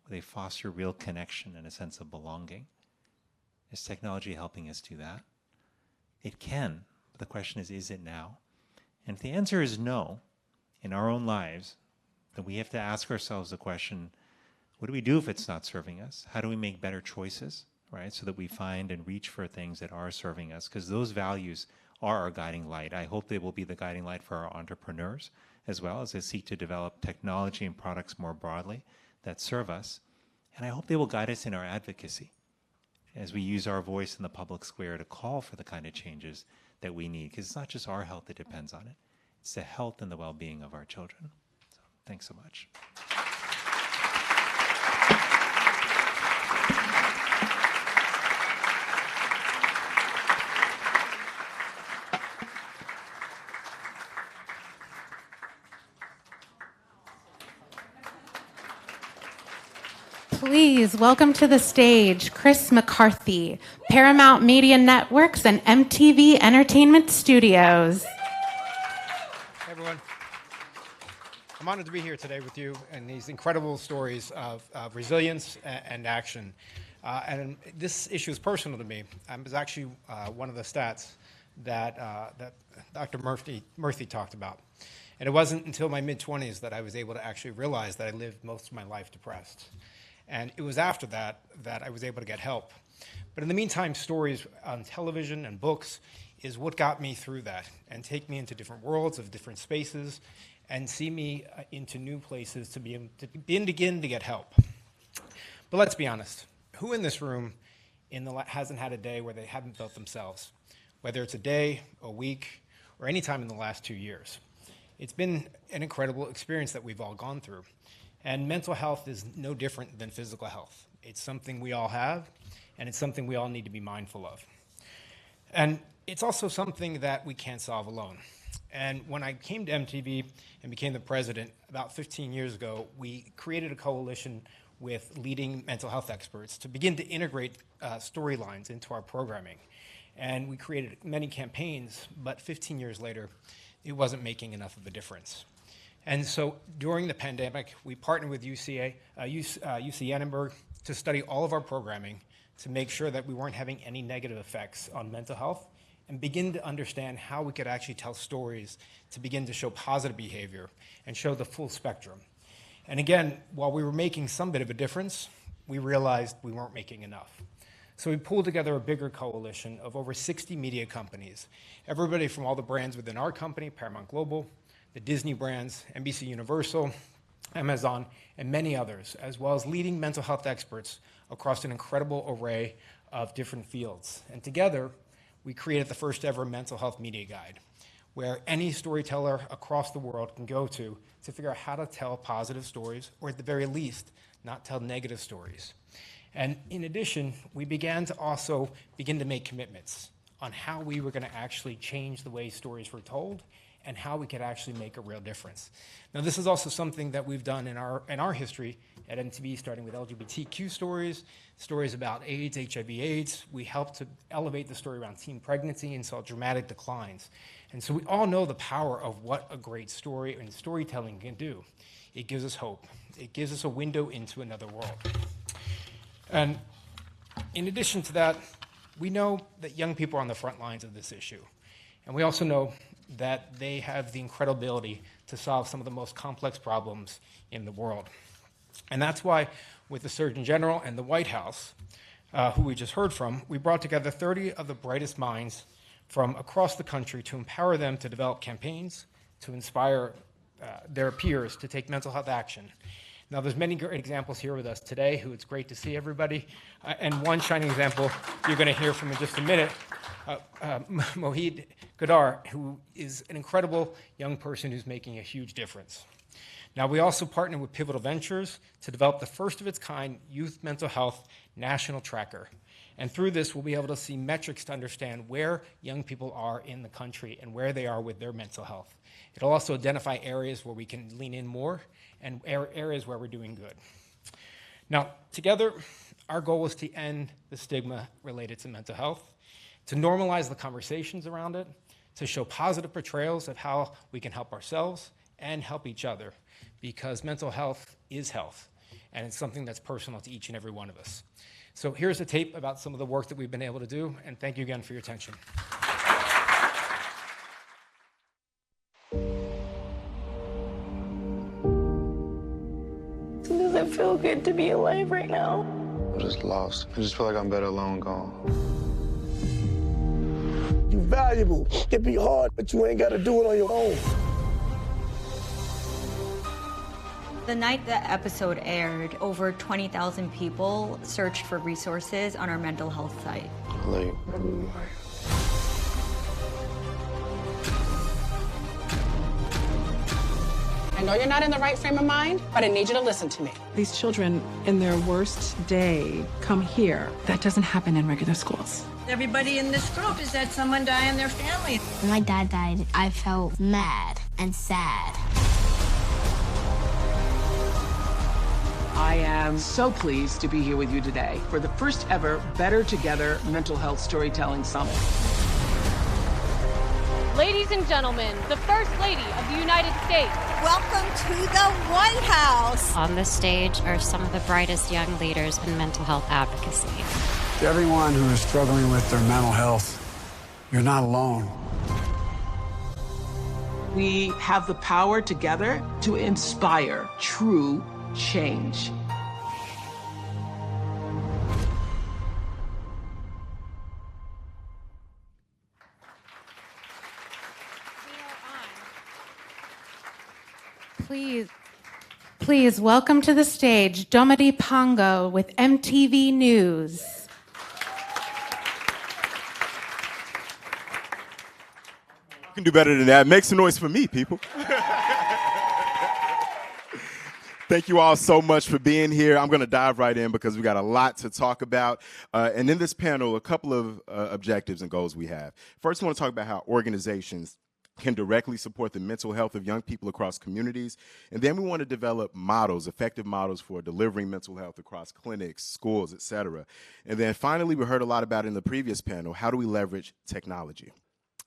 where they foster real connection and a sense of belonging. Is technology helping us do that? It can, but the question is it now? And if the answer is no, in our own lives, then we have to ask ourselves the question, what do we do if it's not serving us? How do we make better choices, right? So that we find and reach for things that are serving us, because those values are our guiding light. I hope they will be the guiding light for our entrepreneurs as well as they seek to develop technology and products more broadly that serve us. And I hope they will guide us in our advocacy as we use our voice in the public square to call for the kind of changes that we need, because it's not just our health that depends on it. It's the health and the well-being of our children. So, thanks so much. Please welcome to the stage Chris McCarthy, Paramount Media Networks and MTV Entertainment Studios. Hey everyone. I'm honored to be here today with you and these incredible stories of resilience and action. And this issue is personal to me. It was actually one of the stats that Dr. Murthy talked about. And it wasn't until my mid-20s that I was able to actually realize that I lived most of my life depressed. And it was after that that I was able to get help. But in the meantime, stories on television and books is what got me through that and take me into different worlds of different spaces and see me into new places to begin to get help. But let's be honest, who in this room hasn't had a day where they haven't built themselves? Whether it's a day, a week, or any time in the last 2 years. It's been an incredible experience that we've all gone through. And mental health is no different than physical health. It's something we all have, and it's something we all need to be mindful of. And it's also something that we can't solve alone. And when I came to MTV and became the president about 15 years ago, we created a coalition with leading mental health experts to begin to integrate storylines into our programming. And we created many campaigns, but 15 years later, it wasn't making enough of a difference. And so during the pandemic, we partnered with UC Annenberg to study all of our programming to make sure that we weren't having any negative effects on mental health and begin to understand how we could actually tell stories to begin to show positive behavior and show the full spectrum. And again, while we were making some bit of a difference, we realized we weren't making enough. So we pulled together a bigger coalition of over 60 media companies, everybody from all the brands within our company, Paramount Global, the Disney brands, NBC Universal, Amazon, and many others, as well as leading mental health experts across an incredible array of different fields. And together, we created the first ever mental health media guide, where any storyteller across the world can go to figure out how to tell positive stories, or at the very least, not tell negative stories. And in addition, we began to make commitments on how we were going to actually change the way stories were told and how we could actually make a real difference. Now, this is also something that we've done in our history at MTV, starting with LGBTQ stories about AIDS, HIV/AIDS. We helped to elevate the story around teen pregnancy and saw dramatic declines. And so we all know the power of what a great story and storytelling can do. It gives us hope. It gives us a window into another world. And in addition to that, we know that young people are on the front lines of this issue. And we also know that they have the incredible ability to solve some of the most complex problems in the world. And that's why, with the Surgeon General and the White House, who we just heard from, we brought together 30 of the brightest minds from across the country to empower them to develop campaigns, to inspire their peers to take mental health action. Now, there's many great examples here with us today, who it's great to see everybody. And one shining example you're going to hear from in just a minute, Mohid Gadar, who is an incredible young person who's making a huge difference. Now, we also partnered with Pivotal Ventures to develop the first of its kind youth mental health national tracker. And through this, we'll be able to see metrics to understand where young people are in the country and where they are with their mental health. It'll also identify areas where we can lean in more and areas where we're doing good. Now, together, our goal is to end the stigma related to mental health, to normalize the conversations around it, to show positive portrayals of how we can help ourselves and help each other, because mental health is health, and it's something that's personal to each and every one of us. So here's a tape about some of the work that we've been able to do, and thank you again for your attention. Does it feel good to be alive right now? I'm just lost. I just feel like I'm better alone gone. You valuable. It be hard, but you ain't got to do it on your own. The night the episode aired, over 20,000 people searched for resources on our mental health site. Like, I know you're not in the right frame of mind, but I need you to listen to me. These children, in their worst day, come here. That doesn't happen in regular schools. Everybody in this group has had someone die in their family. When my dad died, I felt mad and sad. I am so pleased to be here with you today for the first ever Better Together Mental Health Storytelling Summit. Ladies and gentlemen, the First Lady of the United States. Welcome to the White House. On this stage are some of the brightest young leaders in mental health advocacy. To everyone who is struggling with their mental health, you're not alone. We have the power together to inspire true change. Please welcome to the stage Domadi Pongo with MTV News. You can do better than that. Make some noise for me, people. Thank you all so much for being here. I'm going to dive right in because we got a lot to talk about. And in this panel, a couple of objectives and goals we have. First, I want to talk about how organizations can directly support the mental health of young people across communities. And then we want to develop models, effective models for delivering mental health across clinics, schools, et cetera. And then finally, we heard a lot about in the previous panel, how do we leverage technology?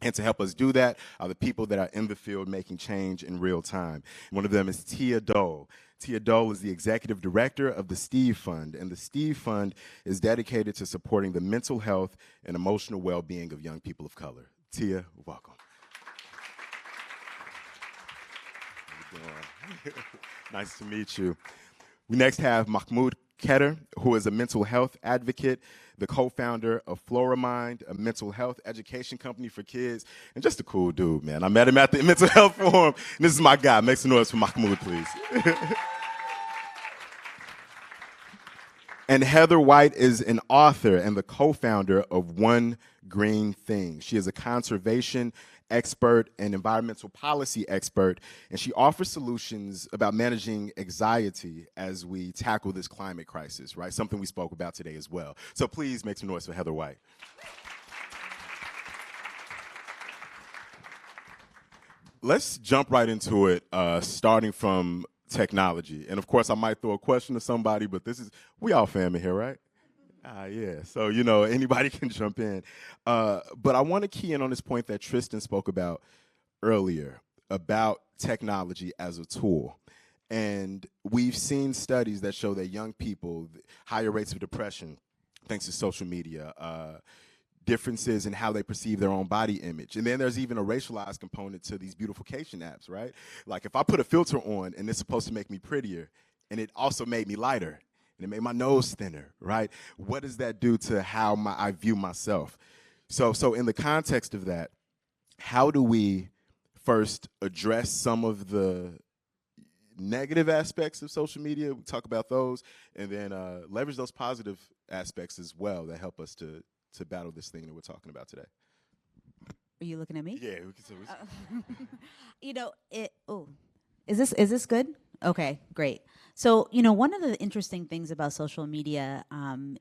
And to help us do that are the people that are in the field making change in real time. One of them is Tia Dole. Tia Dole is the executive director of the Steve Fund, and the Steve Fund is dedicated to supporting the mental health and emotional well-being of young people of color. Tia, welcome. Nice to meet you. We next have Mahmoud Ketter, who is a mental health advocate, the co-founder of Floramind, a mental health education company for kids, and just a cool dude, man. I met him at the mental health forum, and this is my guy. Make some noise for Mahmoud, please. And Heather White is an author and the co-founder of One Green Thing. She is a conservation expert and environmental policy expert, and she offers solutions about managing anxiety as we tackle this climate crisis, right? Something we spoke about today as well. So please make some noise for Heather White. Let's jump right into it, starting from technology. And of course, I might throw a question to somebody, but we all family here, right? Yeah, so, anybody can jump in. But I want to key in on this point that Tristan spoke about earlier, about technology as a tool. And we've seen studies that show that young people, higher rates of depression, thanks to social media, differences in how they perceive their own body image. And then there's even a racialized component to these beautification apps, right? Like if I put a filter on and it's supposed to make me prettier, and it also made me lighter, and it made my nose thinner, right? What does that do to how I view myself? So in the context of that, how do we first address some of the negative aspects of social media? We talk about those, and then leverage those positive aspects as well that help us to battle this thing that we're talking about today. Are you looking at me? Yeah, we can Is this good? Okay, great. So, one of the interesting things about social media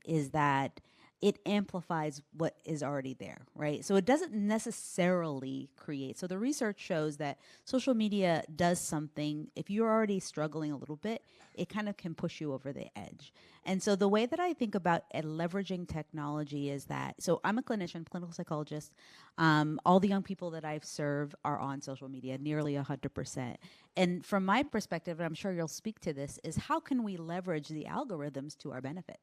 is that it amplifies what is already there, right? So it doesn't necessarily create. So the research shows that social media does something. If you're already struggling a little bit, it kind of can push you over the edge. And so the way that I think about leveraging technology is that, so I'm a clinician, clinical psychologist. All the young people that I've served are on social media, nearly 100%. And from my perspective, and I'm sure you'll speak to this, is how can we leverage the algorithms to our benefit?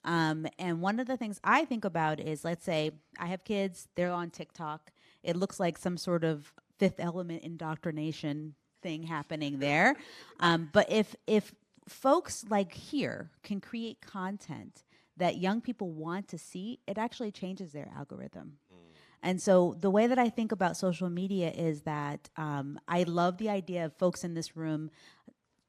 And one of the things I think about is, let's say I have kids, they're on TikTok. It looks like some sort of Fifth Element indoctrination thing happening there. But if folks like here can create content that young people want to see, it actually changes their algorithm. And so the way that I think about social media is that I love the idea of folks in this room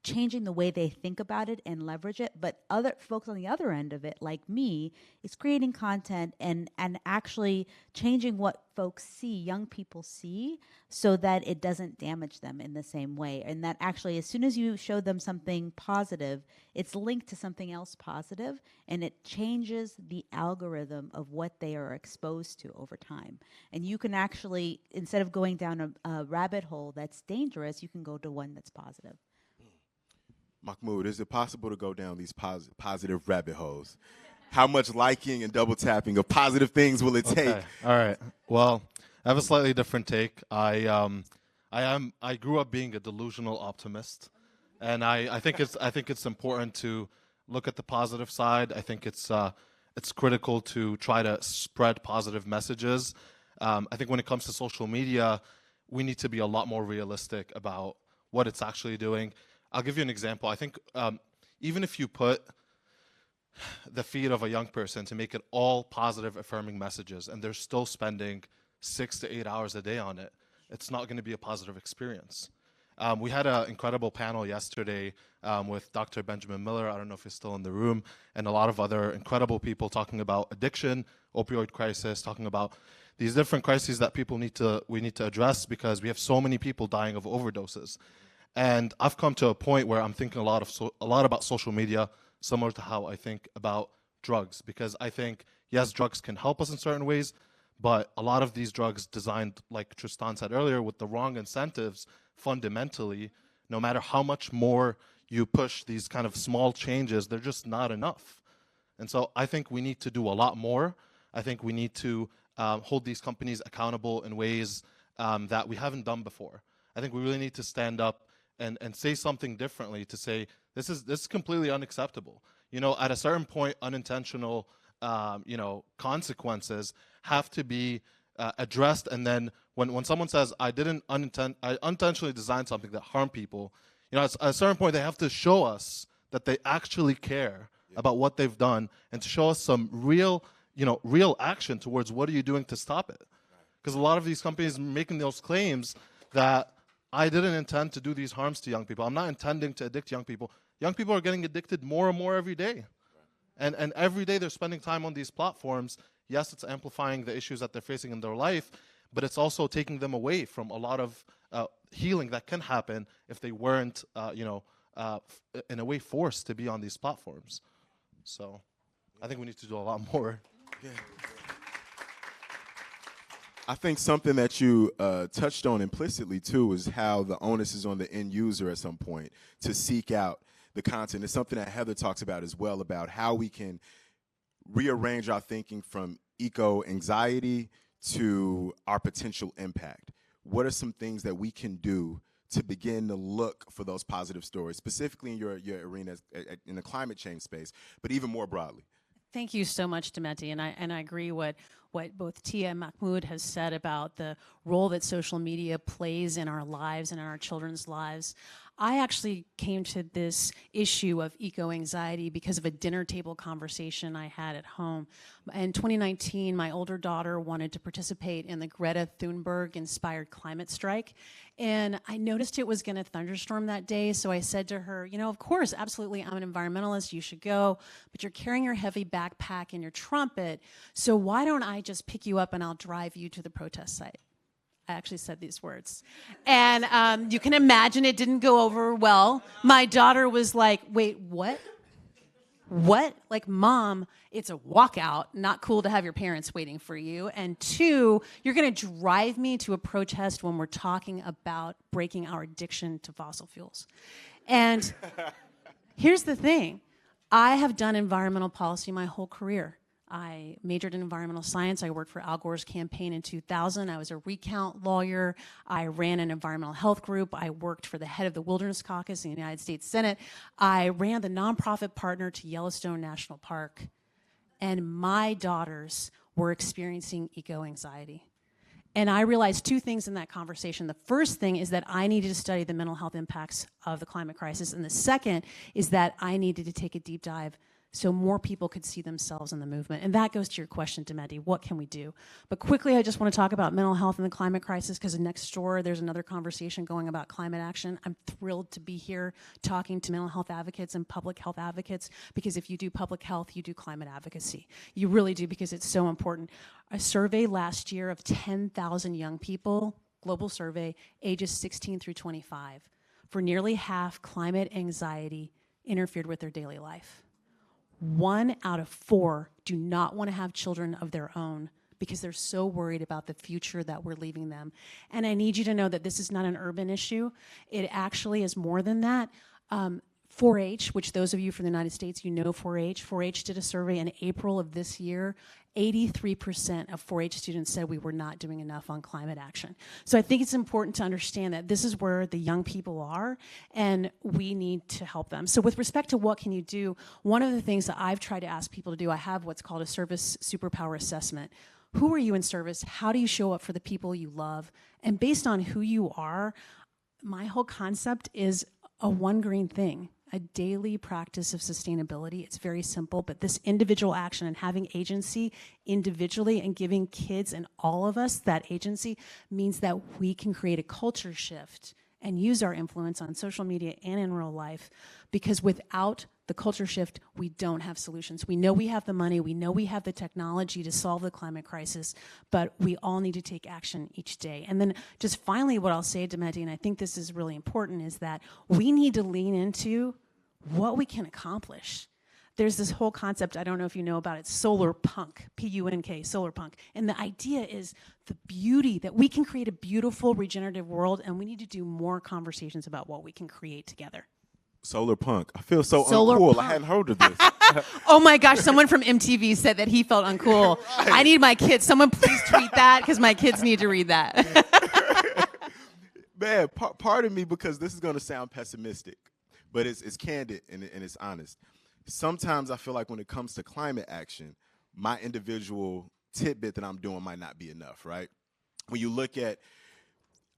changing the way they think about it and leverage it, but other folks on the other end of it, like me, is creating content and actually changing what folks see, young people see, so that it doesn't damage them in the same way. And that actually, as soon as you show them something positive, it's linked to something else positive, and it changes the algorithm of what they are exposed to over time. And you can actually, instead of going down a rabbit hole that's dangerous, you can go to one that's positive. Mahmoud, is it possible to go down these positive rabbit holes? How much liking and double tapping of positive things will it take? All right. Well, I have a slightly different take. I grew up being a delusional optimist, and I think it's important to look at the positive side. I think it's critical to try to spread positive messages. I think when it comes to social media, we need to be a lot more realistic about what it's actually doing. I'll give you an example. I think even if you put the feed of a young person to make it all positive, affirming messages, and they're still spending 6 to 8 hours a day on it, it's not going to be a positive experience. We had an incredible panel yesterday with Dr. Benjamin Miller. I don't know if he's still in the room, and a lot of other incredible people talking about addiction, opioid crisis, talking about these different crises that we need to address because we have so many people dying of overdoses. And I've come to a point where I'm thinking a lot about social media, similar to how I think about drugs, because I think, yes, drugs can help us in certain ways, but a lot of these drugs designed, like Tristan said earlier, with the wrong incentives, fundamentally, no matter how much more you push these kind of small changes, they're just not enough. And so I think we need to do a lot more. I think we need to hold these companies accountable in ways that we haven't done before. I think we really need to stand up and say something differently, to say this is completely unacceptable. At a certain point, unintentional consequences have to be addressed. And then when someone says I unintentionally designed something that harmed people, at a certain point they have to show us that they actually care about what they've done, and to show us some real action towards what are you doing to stop it. Because a lot of these companies are making those claims that I didn't intend to do these harms to young people. I'm not intending to addict young people. Young people are getting addicted more and more every day. And every day they're spending time on these platforms. Yes, it's amplifying the issues that they're facing in their life, but it's also taking them away from a lot of healing that can happen if they weren't, in a way, forced to be on these platforms. So I think we need to do a lot more. Yeah. I think something that you touched on implicitly, too, is how the onus is on the end user at some point to seek out the content. It's something that Heather talks about as well, about how we can rearrange our thinking from eco-anxiety to our potential impact. What are some things that we can do to begin to look for those positive stories, specifically in your arena in the climate change space, but even more broadly? Thank you so much, Demeti, and I agree what both Tia and Mahmoud has said about the role that social media plays in our lives and in our children's lives. I actually came to this issue of eco-anxiety because of a dinner table conversation I had at home. In 2019, my older daughter wanted to participate in the Greta Thunberg-inspired climate strike, and I noticed it was going to thunderstorm that day, so I said to her, of course, absolutely, I'm an environmentalist, you should go, but you're carrying your heavy backpack and your trumpet, so why don't I just pick you up and I'll drive you to the protest site? I actually said these words. And you can imagine it didn't go over well. My daughter was like, wait, what? what? Like, mom, it's a walkout, not cool to have your parents waiting for you. And two, you're going to drive me to a protest when we're talking about breaking our addiction to fossil fuels. And here's the thing. I have done environmental policy my whole career. I majored in environmental science. I worked for Al Gore's campaign in 2000. I was a recount lawyer. I ran an environmental health group. I worked for the head of the Wilderness Caucus in the United States Senate. I ran the nonprofit partner to Yellowstone National Park. And my daughters were experiencing eco-anxiety. And I realized two things in that conversation. The first thing is that I needed to study the mental health impacts of the climate crisis. And the second is that I needed to take a deep dive so more people could see themselves in the movement. And that goes to your question, Demeti, what can we do? But quickly, I just want to talk about mental health and the climate crisis, because next door, there's another conversation going about climate action. I'm thrilled to be here talking to mental health advocates and public health advocates, because if you do public health, you do climate advocacy. You really do, because it's so important. A survey last year of 10,000 young people, global survey, ages 16 through 25. For nearly half, climate anxiety interfered with their daily life. 1 out of 4 do not want to have children of their own because they're so worried about the future that we're leaving them. And I need you to know that this is not an urban issue. It actually is more than that. 4-H, which those of you from the United States, you know 4-H. 4-H did a survey in April of this year. 83% of 4-H students said we were not doing enough on climate action. So I think it's important to understand that this is where the young people are, and we need to help them. So with respect to what can you do, one of the things that I've tried to ask people to do, I have what's called a service superpower assessment. Who are you in service? How do you show up for the people you love? And based on who you are, my whole concept is a one green thing. A daily practice of sustainability. It's very simple, but this individual action and having agency individually and giving kids and all of us that agency means that we can create a culture shift and use our influence on social media and in real life, because without the culture shift, we don't have solutions. We know we have the money, we know we have the technology to solve the climate crisis, but we all need to take action each day. And then just finally what I'll say, Demeti, and I think this is really important, is that we need to lean into what we can accomplish. There's this whole concept, I don't know if you know about it, solar punk, P-U-N-K, solar punk. And the idea is the beauty that we can create a beautiful regenerative world, and we need to do more conversations about what we can create together. Solar punk. I feel so Solar uncool. punk. I hadn't heard of this. Oh my gosh, someone from MTV said that he felt uncool. Right. I need my kids. Someone please tweet that, because my kids need to read that. Man, pardon me, because this is going to sound pessimistic, but it's candid and it's honest. Sometimes I feel like when it comes to climate action, my individual tidbit that I'm doing might not be enough, right? When you look at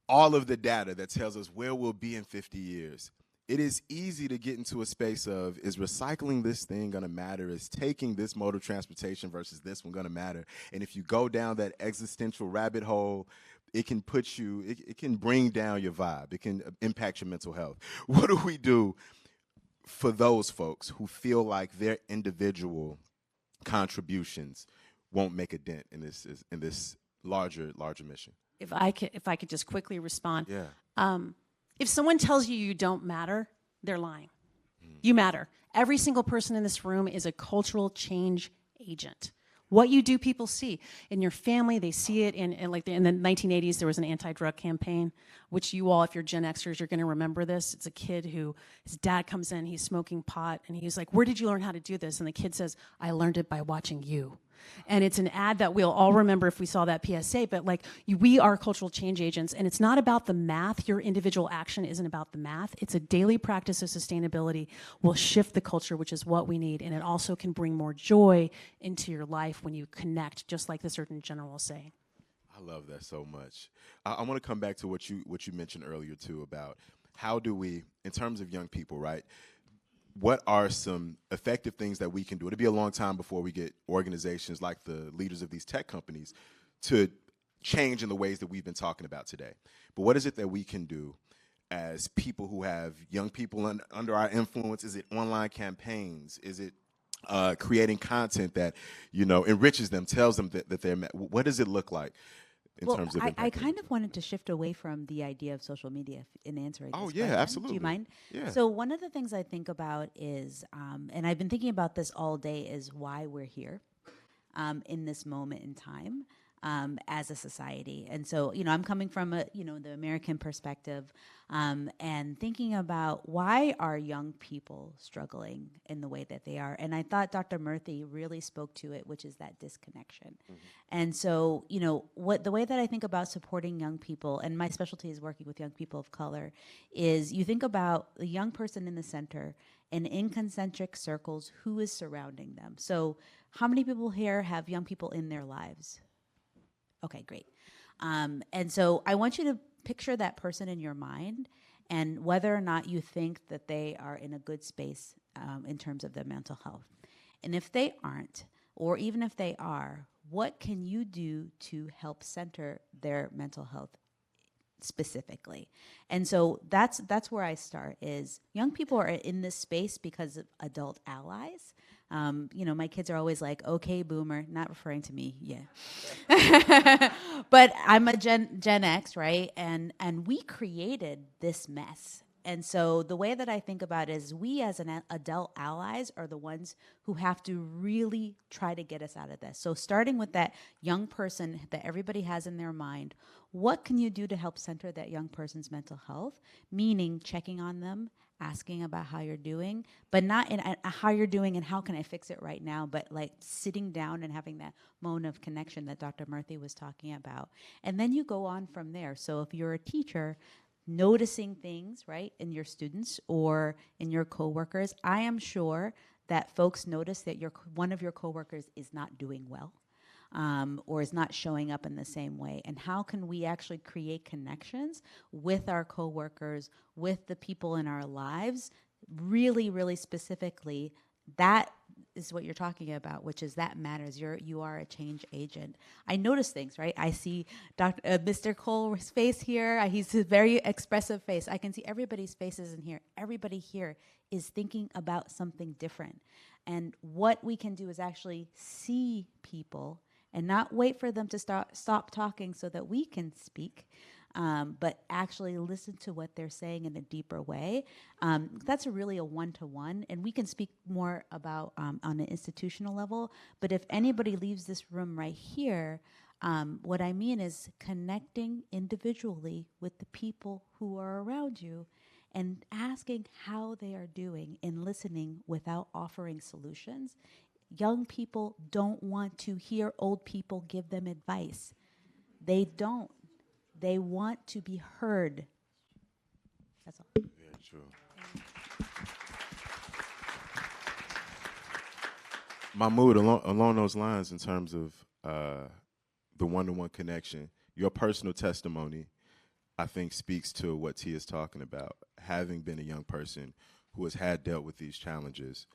all of the data that tells us where we'll be in 50 years, it is easy to get into a space of, is recycling this thing going to matter? Is taking this mode of transportation versus this one going to matter? And if you go down that existential rabbit hole, it can put you, it can bring down your vibe. It can impact your mental health. What do we do for those folks who feel like their individual contributions won't make a dent in this larger mission? If I could just quickly respond. Yeah. If someone tells you you don't matter, they're lying. You matter. Every single person in this room is a cultural change agent. What you do, people see. In your family, they see it. In the 1980s, there was an anti-drug campaign, which you all, if you're Gen Xers, you're going to remember this. It's a kid who, his dad comes in, he's smoking pot, and he's like, where did you learn how to do this? And the kid says, I learned it by watching you. And it's an ad that we'll all remember if we saw that PSA, but we are cultural change agents, and it's not about the math. Your individual action isn't about the math. It's a daily practice of sustainability will shift the culture, which is what we need, and it also can bring more joy into your life when you connect, just like the Surgeon General was saying. I love that so much. I want to come back to what you mentioned earlier, too, about how do we, in terms of young people, right, what are some effective things that we can do? It'll be a long time before we get organizations like the leaders of these tech companies to change in the ways that we've been talking about today. But what is it that we can do as people who have young people under our influence? Is it online campaigns? Is it creating content that, enriches them, tells them that they're, what does it look like? in terms of I impacting kind of wanted to shift away from the idea of social media in answering this Oh, yeah, question. absolutely. Do you mind? Yeah. So one of the things I think about is, and I've been thinking about this all day, is why we're here in this moment in time. As a society. And so, I'm coming from the American perspective, and thinking about why are young people struggling in the way that they are. And I thought Dr. Murthy really spoke to it, which is that disconnection. And so, the way that I think about supporting young people, and my specialty is working with young people of color, is you think about the young person in the center, and in concentric circles, who is surrounding them. So how many people here have young people in their lives? Okay, great. And so I want you to picture that person in your mind, and whether or not you think that they are in a good space in terms of their mental health. And if they aren't, or even if they are, what can you do to help center their mental health specifically? And so that's where I start. Is young people are in this space because of adult allies. My kids are always like, "Okay, boomer," not referring to me, yeah. But I'm a Gen X, right? And we created this mess. And so the way that I think about it is, we as an adult allies are the ones who have to really try to get us out of this. So starting with that young person that everybody has in their mind, what can you do to help center that young person's mental health? Meaning checking on them, asking about how you're doing, but not in how you're doing and how can I fix it right now, but like sitting down and having that moment of connection that Dr. Murthy was talking about. And then you go on from there. So if you're a teacher, noticing things, right, in your students or in your coworkers, I am sure that folks notice that one of your coworkers is not doing well. Or is not showing up in the same way. And how can we actually create connections with our coworkers, with the people in our lives, really, really specifically? That is what you're talking about, which is that matters. You are a change agent. I notice things, right? I see Mr. Cole's face here. He's a very expressive face. I can see everybody's faces in here. Everybody here is thinking about something different. And what we can do is actually see people and not wait for them to stop talking so that we can speak, but actually listen to what they're saying in a deeper way. That's really a one-to-one, and we can speak more about on an institutional level. But if anybody leaves this room right here, what I mean is connecting individually with the people who are around you and asking how they are doing and listening without offering solutions. Young people don't want to hear old people give them advice. They don't. They want to be heard. That's all. Very true. Mahmoud, along those lines, in terms of the one-to-one connection, your personal testimony, I think, speaks to what T is talking about. Having been a young person who has dealt with these challenges,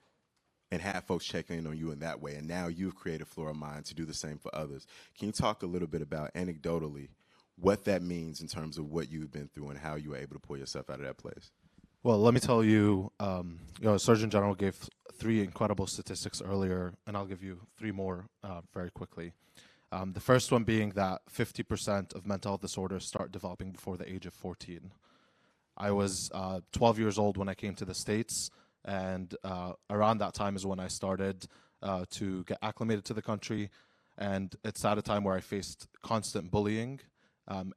and have folks checking in on you in that way, and now you've created Floor of Mind to do the same for others. Can you talk a little bit about, anecdotally, what that means in terms of what you've been through and how you were able to pull yourself out of that place? Well, let me tell you, Surgeon General gave 3 incredible statistics earlier, and I'll give you 3 more very quickly. The first one being that 50% of mental health disorders start developing before the age of 14. I was 12 years old when I came to the States, and around that time is when I started to get acclimated to the country, and it's at a time where I faced constant bullying.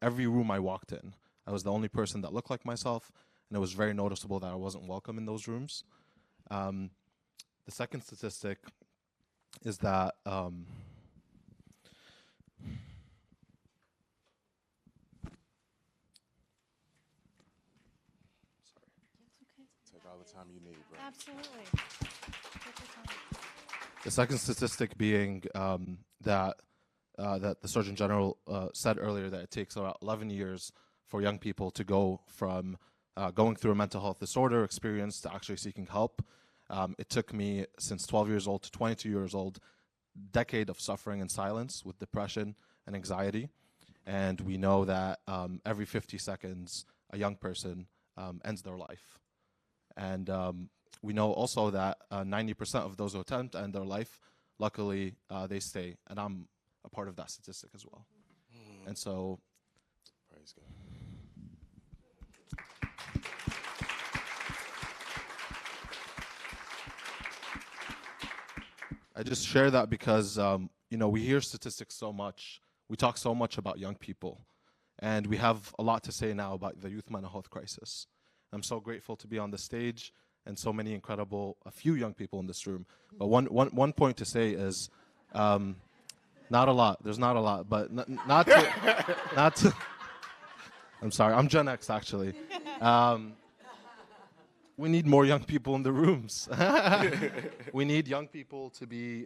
Every room I walked in, I was the only person that looked like myself, and it was very noticeable that I wasn't welcome in those rooms. The second statistic is that Take all the time you need, bro. Absolutely. the second statistic being that the Surgeon General said earlier that it takes about 11 years for young people to go from going through a mental health disorder experience to actually seeking help. It took me, since 12 years old to 22 years old, decade of suffering in silence with depression and anxiety. And we know that every 50 seconds, a young person ends their life. And we know also that 90% of those who attempt to end their life, luckily, they stay. And I'm a part of that statistic as well. And so, praise God. I just share that because, we hear statistics so much. We talk so much about young people. And we have a lot to say now about the youth mental health crisis. I'm so grateful to be on the stage and so many a few young people in this room. But one point to say is, not a lot. There's not a lot, but not to. I'm sorry. I'm Gen X, actually. We need more young people in the rooms. We need young people to be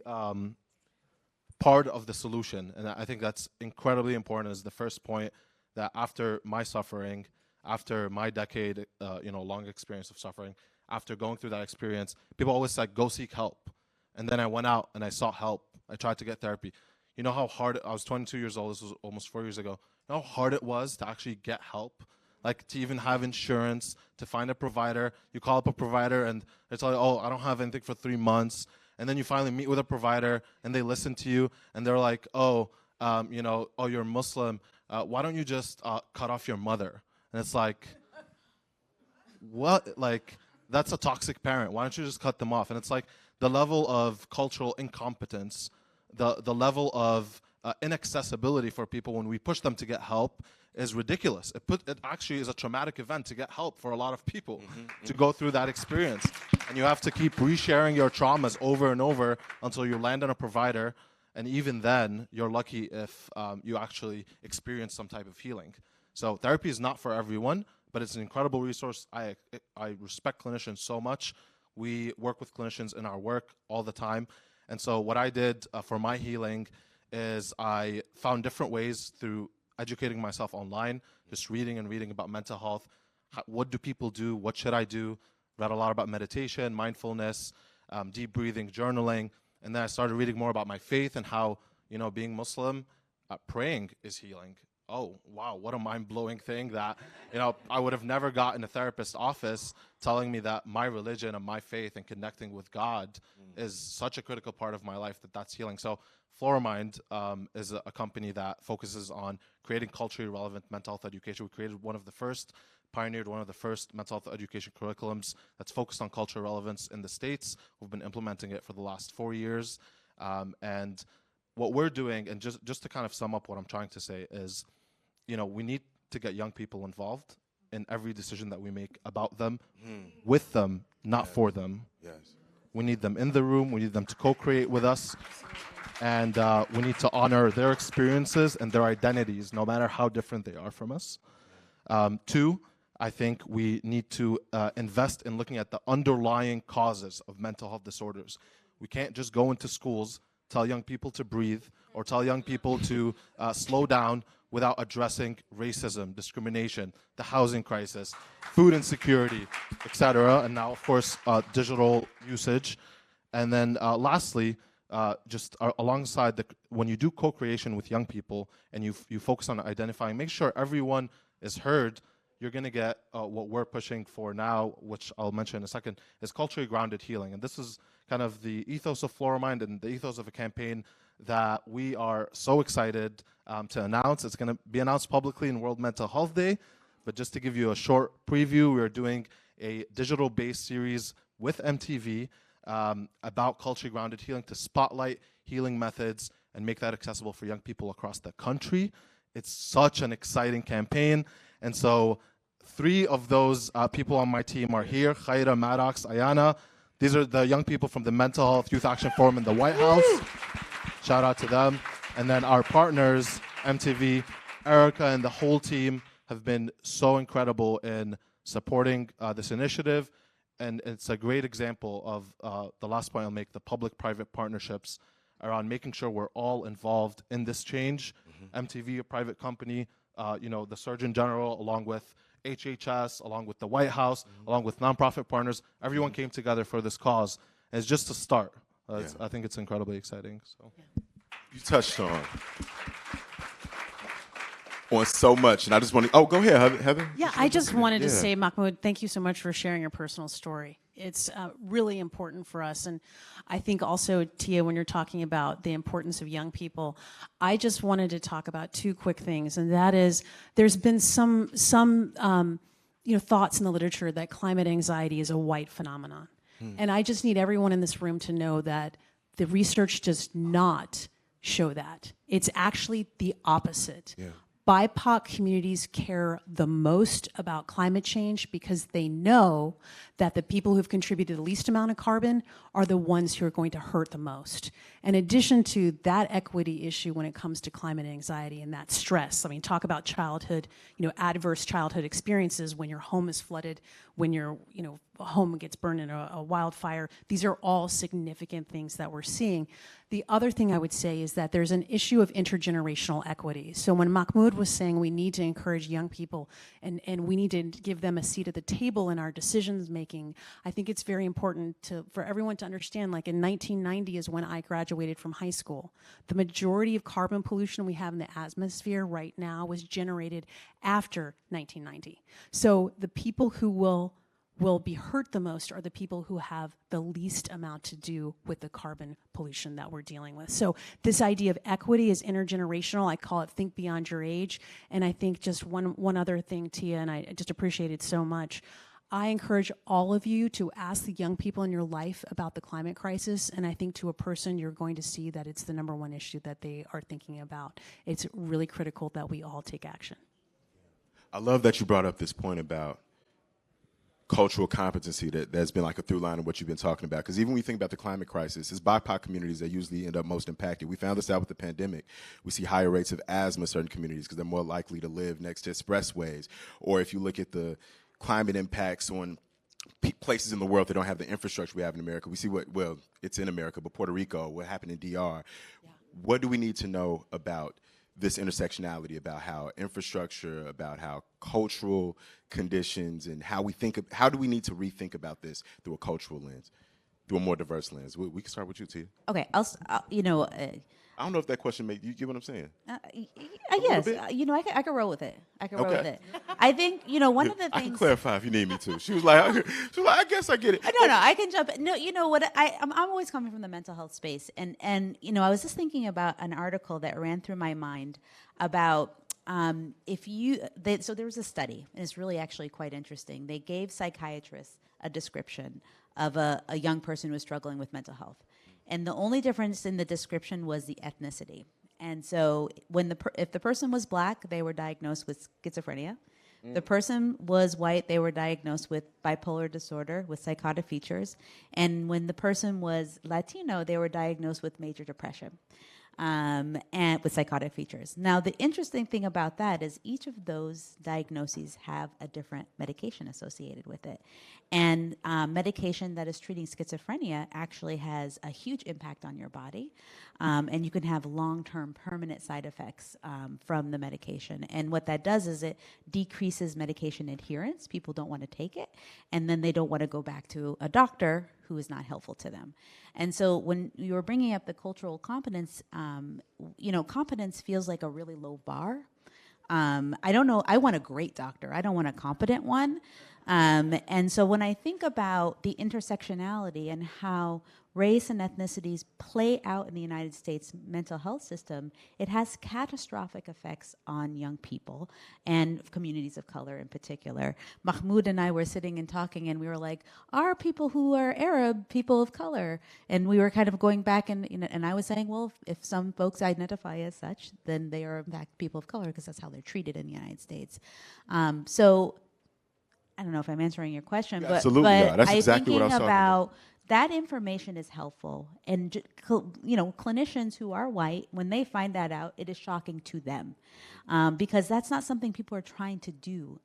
part of the solution, and I think that's incredibly important. As the first point, that after my suffering, after my decade, long experience of suffering, after going through that experience, people always say, go seek help. And then I went out and I sought help. I tried to get therapy. You know how hard, I was 22 years old, this was almost 4 years ago. You know how hard it was to actually get help? Like to even have insurance, to find a provider. You call up a provider and they tell you, oh, I don't have anything for 3 months. And then you finally meet with a provider and they listen to you and they're like, oh, you're Muslim. Why don't you just cut off your mother? And it's like, what? Like, that's a toxic parent. Why don't you just cut them off? And it's like the level of cultural incompetence, the level of inaccessibility for people when we push them to get help is ridiculous. It actually is a traumatic event to get help for a lot of people to go through that experience. And you have to keep resharing your traumas over and over until you land on a provider. And even then, you're lucky if you actually experience some type of healing. So therapy is not for everyone, but it's an incredible resource. I respect clinicians so much. We work with clinicians in our work all the time. And so what I did for my healing is I found different ways through educating myself online, just reading and reading about mental health. What do people do? What should I do? Read a lot about meditation, mindfulness, deep breathing, journaling. And then I started reading more about my faith and how, being Muslim, praying is healing. Oh, wow, what a mind-blowing thing that, I would have never got in a therapist's office telling me that my religion and my faith and connecting with God is such a critical part of my life that's healing. So Floramind is a company that focuses on creating culturally relevant mental health education. We created pioneered one of the first mental health education curriculums that's focused on cultural relevance in the States. We've been implementing it for the last 4 years. And what we're doing, and just to kind of sum up what I'm trying to say is, we need to get young people involved in every decision that we make about them, with them, not for them. Yes. We need them in the room. We need them to co-create with us. And we need to honor their experiences and their identities, no matter how different they are from us. 2, I think we need to invest in looking at the underlying causes of mental health disorders. We can't just go into schools, tell young people to breathe, or tell young people to slow down without addressing racism, discrimination, the housing crisis, food insecurity, etc. And now, of course, digital usage. And then lastly, alongside when you do co-creation with young people and you focus on identifying, make sure everyone is heard, you're going to get what we're pushing for now, which I'll mention in a second, is culturally grounded healing. And this is kind of the ethos of Floramind and the ethos of a campaign that we are so excited to announce. It's going to be announced publicly in World Mental Health Day. But just to give you a short preview, we're doing a digital-based series with MTV about culturally grounded healing to spotlight healing methods and make that accessible for young people across the country. It's such an exciting campaign. And so 3 of those people on my team are here, Khaira, Maddox, Ayana. These are the young people from the Mental Health Youth Action Forum in the White House. Shout out to them. And then our partners, MTV, Erica, and the whole team have been so incredible in supporting this initiative. And it's a great example of the last point I'll make, the public-private partnerships around making sure we're all involved in this change. MTV, a private company, the Surgeon General, along with HHS, along with the White House, along with nonprofit partners, everyone came together for this cause. And it's just a start. I think it's incredibly exciting. So, you touched on so much, and I just want to. Oh, go ahead, Heather. Yeah, I just wanted to say, Mahmoud, thank you so much for sharing your personal story. it's really important for us. And I think also, Tia, when you're talking about the importance of young people, I just wanted to talk about two quick things, and that is there's been some thoughts in the literature that climate anxiety is a white phenomenon. And I just need everyone in this room to know that the research does not show that. It's actually the opposite. Yeah. BIPOC communities care the most about climate change because they know that the people who've contributed the least amount of carbon are the ones who are going to hurt the most. In addition to that equity issue when it comes to climate anxiety and that stress, I mean, talk about childhood, adverse childhood experiences when your home is flooded, when your, home gets burned in a wildfire. These are all significant things that we're seeing. The other thing I would say is that there's an issue of intergenerational equity. So when Mahmoud was saying we need to encourage young people and we need to give them a seat at the table in our decisions making, I think it's very important for everyone to understand, like in 1990 is when I graduated from high school. The majority of carbon pollution we have in the atmosphere right now was generated after 1990. So the people who will be hurt the most are the people who have the least amount to do with the carbon pollution that we're dealing with. So this idea of equity is intergenerational. I call it think beyond your age. And I think just one other thing, Tia, and I just appreciate it so much. I encourage all of you to ask the young people in your life about the climate crisis, and I think to a person you're going to see that it's the number one issue that they are thinking about. It's really critical that we all take action. I love that you brought up this point about cultural competency that's been like a through line of what you've been talking about. Because even when you think about the climate crisis, it's BIPOC communities that usually end up most impacted. We found this out with the pandemic. We see higher rates of asthma in certain communities because they're more likely to live next to expressways. Or if you look at the climate impacts on places in the world that don't have the infrastructure we have in America, we see it's in America, but Puerto Rico, what happened in DR. Yeah. What do we need to know about this intersectionality, about how infrastructure, about how cultural conditions, and how do we need to rethink about this through a cultural lens, through a more diverse lens? We can start with you, Tia. Okay, I don't know if that question made you get what I'm saying. Yes, I can roll with it. I can roll with it. I think one of the things I can clarify if you need me to. She was like, I guess I get it. No, I can jump in. No, you know what? I'm always coming from the mental health space, and I was just thinking about an article that ran through my mind about so there was a study, and it's really actually quite interesting. They gave psychiatrists a description of a young person who was struggling with mental health. And the only difference in the description was the ethnicity. And so if the person was black, they were diagnosed with schizophrenia. The person was white, they were diagnosed with bipolar disorder with psychotic features. And when the person was Latino, they were diagnosed with major depression and with psychotic features. Now, the interesting thing about that is each of those diagnoses have a different medication associated with it. And medication that is treating schizophrenia actually has a huge impact on your body. And you can have long-term permanent side effects from the medication. And what that does is it decreases medication adherence. People don't want to take it. And then they don't want to go back to a doctor who is not helpful to them. And so when you were bringing up the cultural competence, competence feels like a really low bar. I don't know. I want a great doctor. I don't want a competent one. And so when I think about the intersectionality and how race and ethnicities play out in the United States mental health system, it has catastrophic effects on young people and communities of color in particular. Mahmoud and I were sitting and talking, and we were like, are people who are Arab people of color? And we were kind of going back, and I was saying, well, if some folks identify as such, then they are in fact people of color because that's how they're treated in the United States. So I don't know if I'm answering your question, but that's exactly what I was talking about. That information is helpful, and clinicians who are white, when they find that out, it is shocking to them, because that's not something people are trying to do.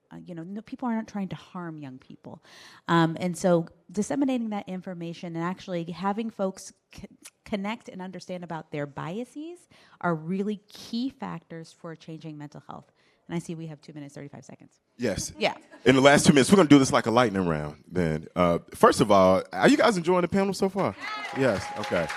People aren't trying to harm young people, and so disseminating that information and actually having folks connect and understand about their biases are really key factors for changing mental health. And I see we have 2 minutes, 35 seconds. Yes. Yeah. In the last 2 minutes, we're going to do this like a lightning round then. First of all, are you guys enjoying the panel so far? Yes. Okay.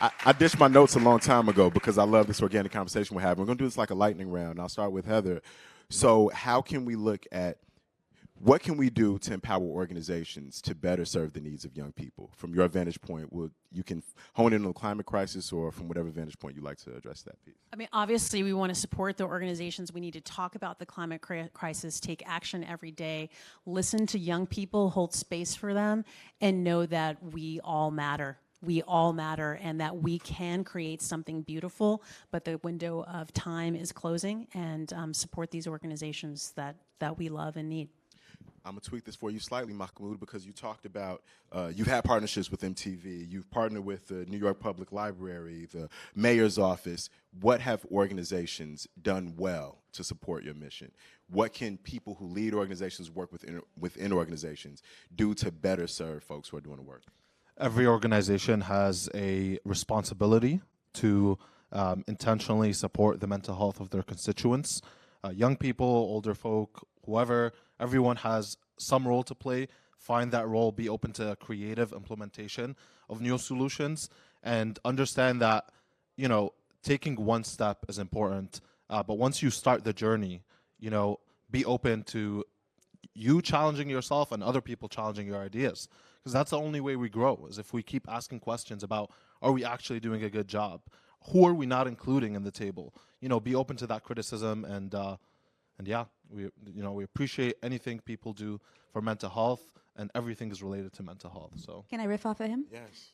I ditched my notes a long time ago because I love this organic conversation we're having. We're going to do this like a lightning round. I'll start with Heather. So how can we look at What can we do to empower organizations to better serve the needs of young people? From your vantage point, you can hone in on the climate crisis, or from whatever vantage point you'd like to address that piece. I mean, obviously, we want to support the organizations. We need to talk about the climate crisis, take action every day, listen to young people, hold space for them, and know that we all matter. We all matter, and that we can create something beautiful, but the window of time is closing, and support these organizations that we love and need. I'm going to tweak this for you slightly, Mahmoud, because you talked about, you've had partnerships with MTV, you've partnered with the New York Public Library, the mayor's office. What have organizations done well to support your mission? What can people who lead organizations, work within organizations, do to better serve folks who are doing the work? Every organization has a responsibility to intentionally support the mental health of their constituents. Young people, older folk, whoever, everyone has some role to play. Find that role, be open to creative implementation of new solutions, and understand that, you know, taking one step is important. But once you start the journey, you know, be open to you challenging yourself and other people challenging your ideas. Because that's the only way we grow, is if we keep asking questions about, are we actually doing a good job? Who are we not including in the table? You know, be open to that criticism, and yeah, we appreciate anything people do for mental health, and everything is related to mental health. So can I riff off of him? Yes.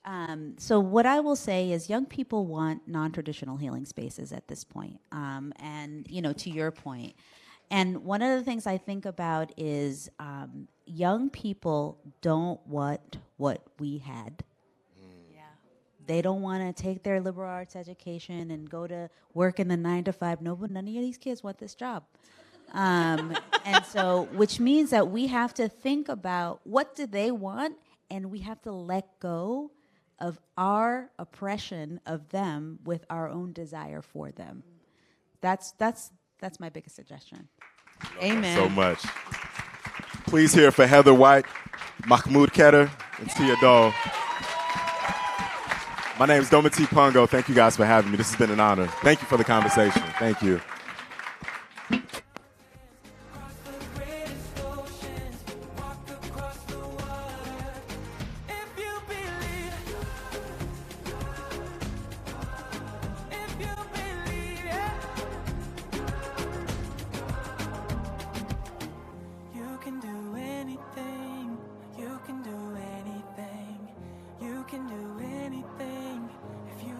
So what I will say is, young people want non-traditional healing spaces at this point, and you know, to your point. And one of the things I think about is young people don't want what we had. They don't want to take their liberal arts education and go to work in the 9-to-5. No, but none of these kids want this job. And so, which means that we have to think about what do they want, and we have to let go of our oppression of them with our own desire for them. That's my biggest suggestion. Amen. So much. Please hear for Heather White, Mahmoud Ketter, and Tia Dole. My name is Domiti Pongo. Thank you guys for having me. This has been an honor. Thank you for the conversation. Thank you.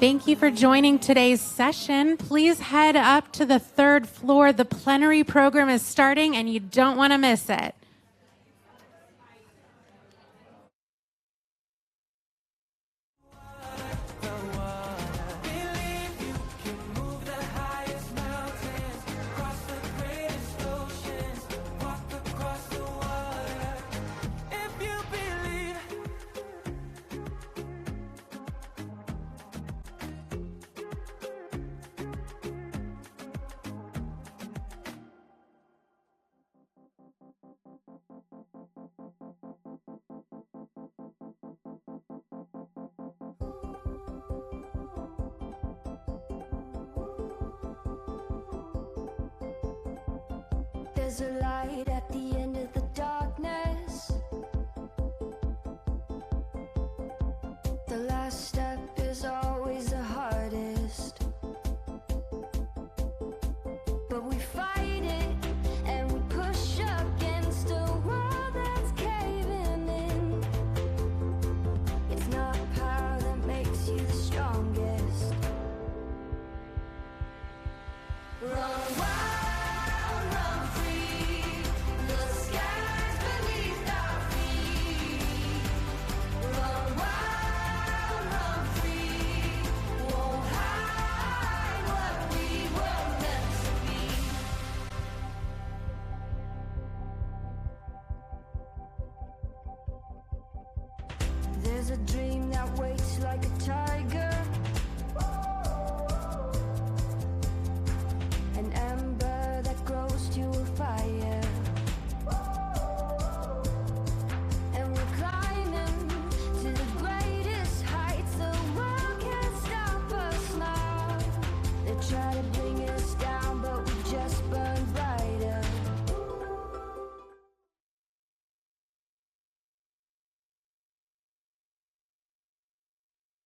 Thank you for joining today's session. Please head up to the 3rd floor. The plenary program is starting, and you don't want to miss it. There's a light at the end of the darkness. The last step is always the hardest. But we fight it and we push against a world that's caving in. It's not power that makes you the strongest. Run wild.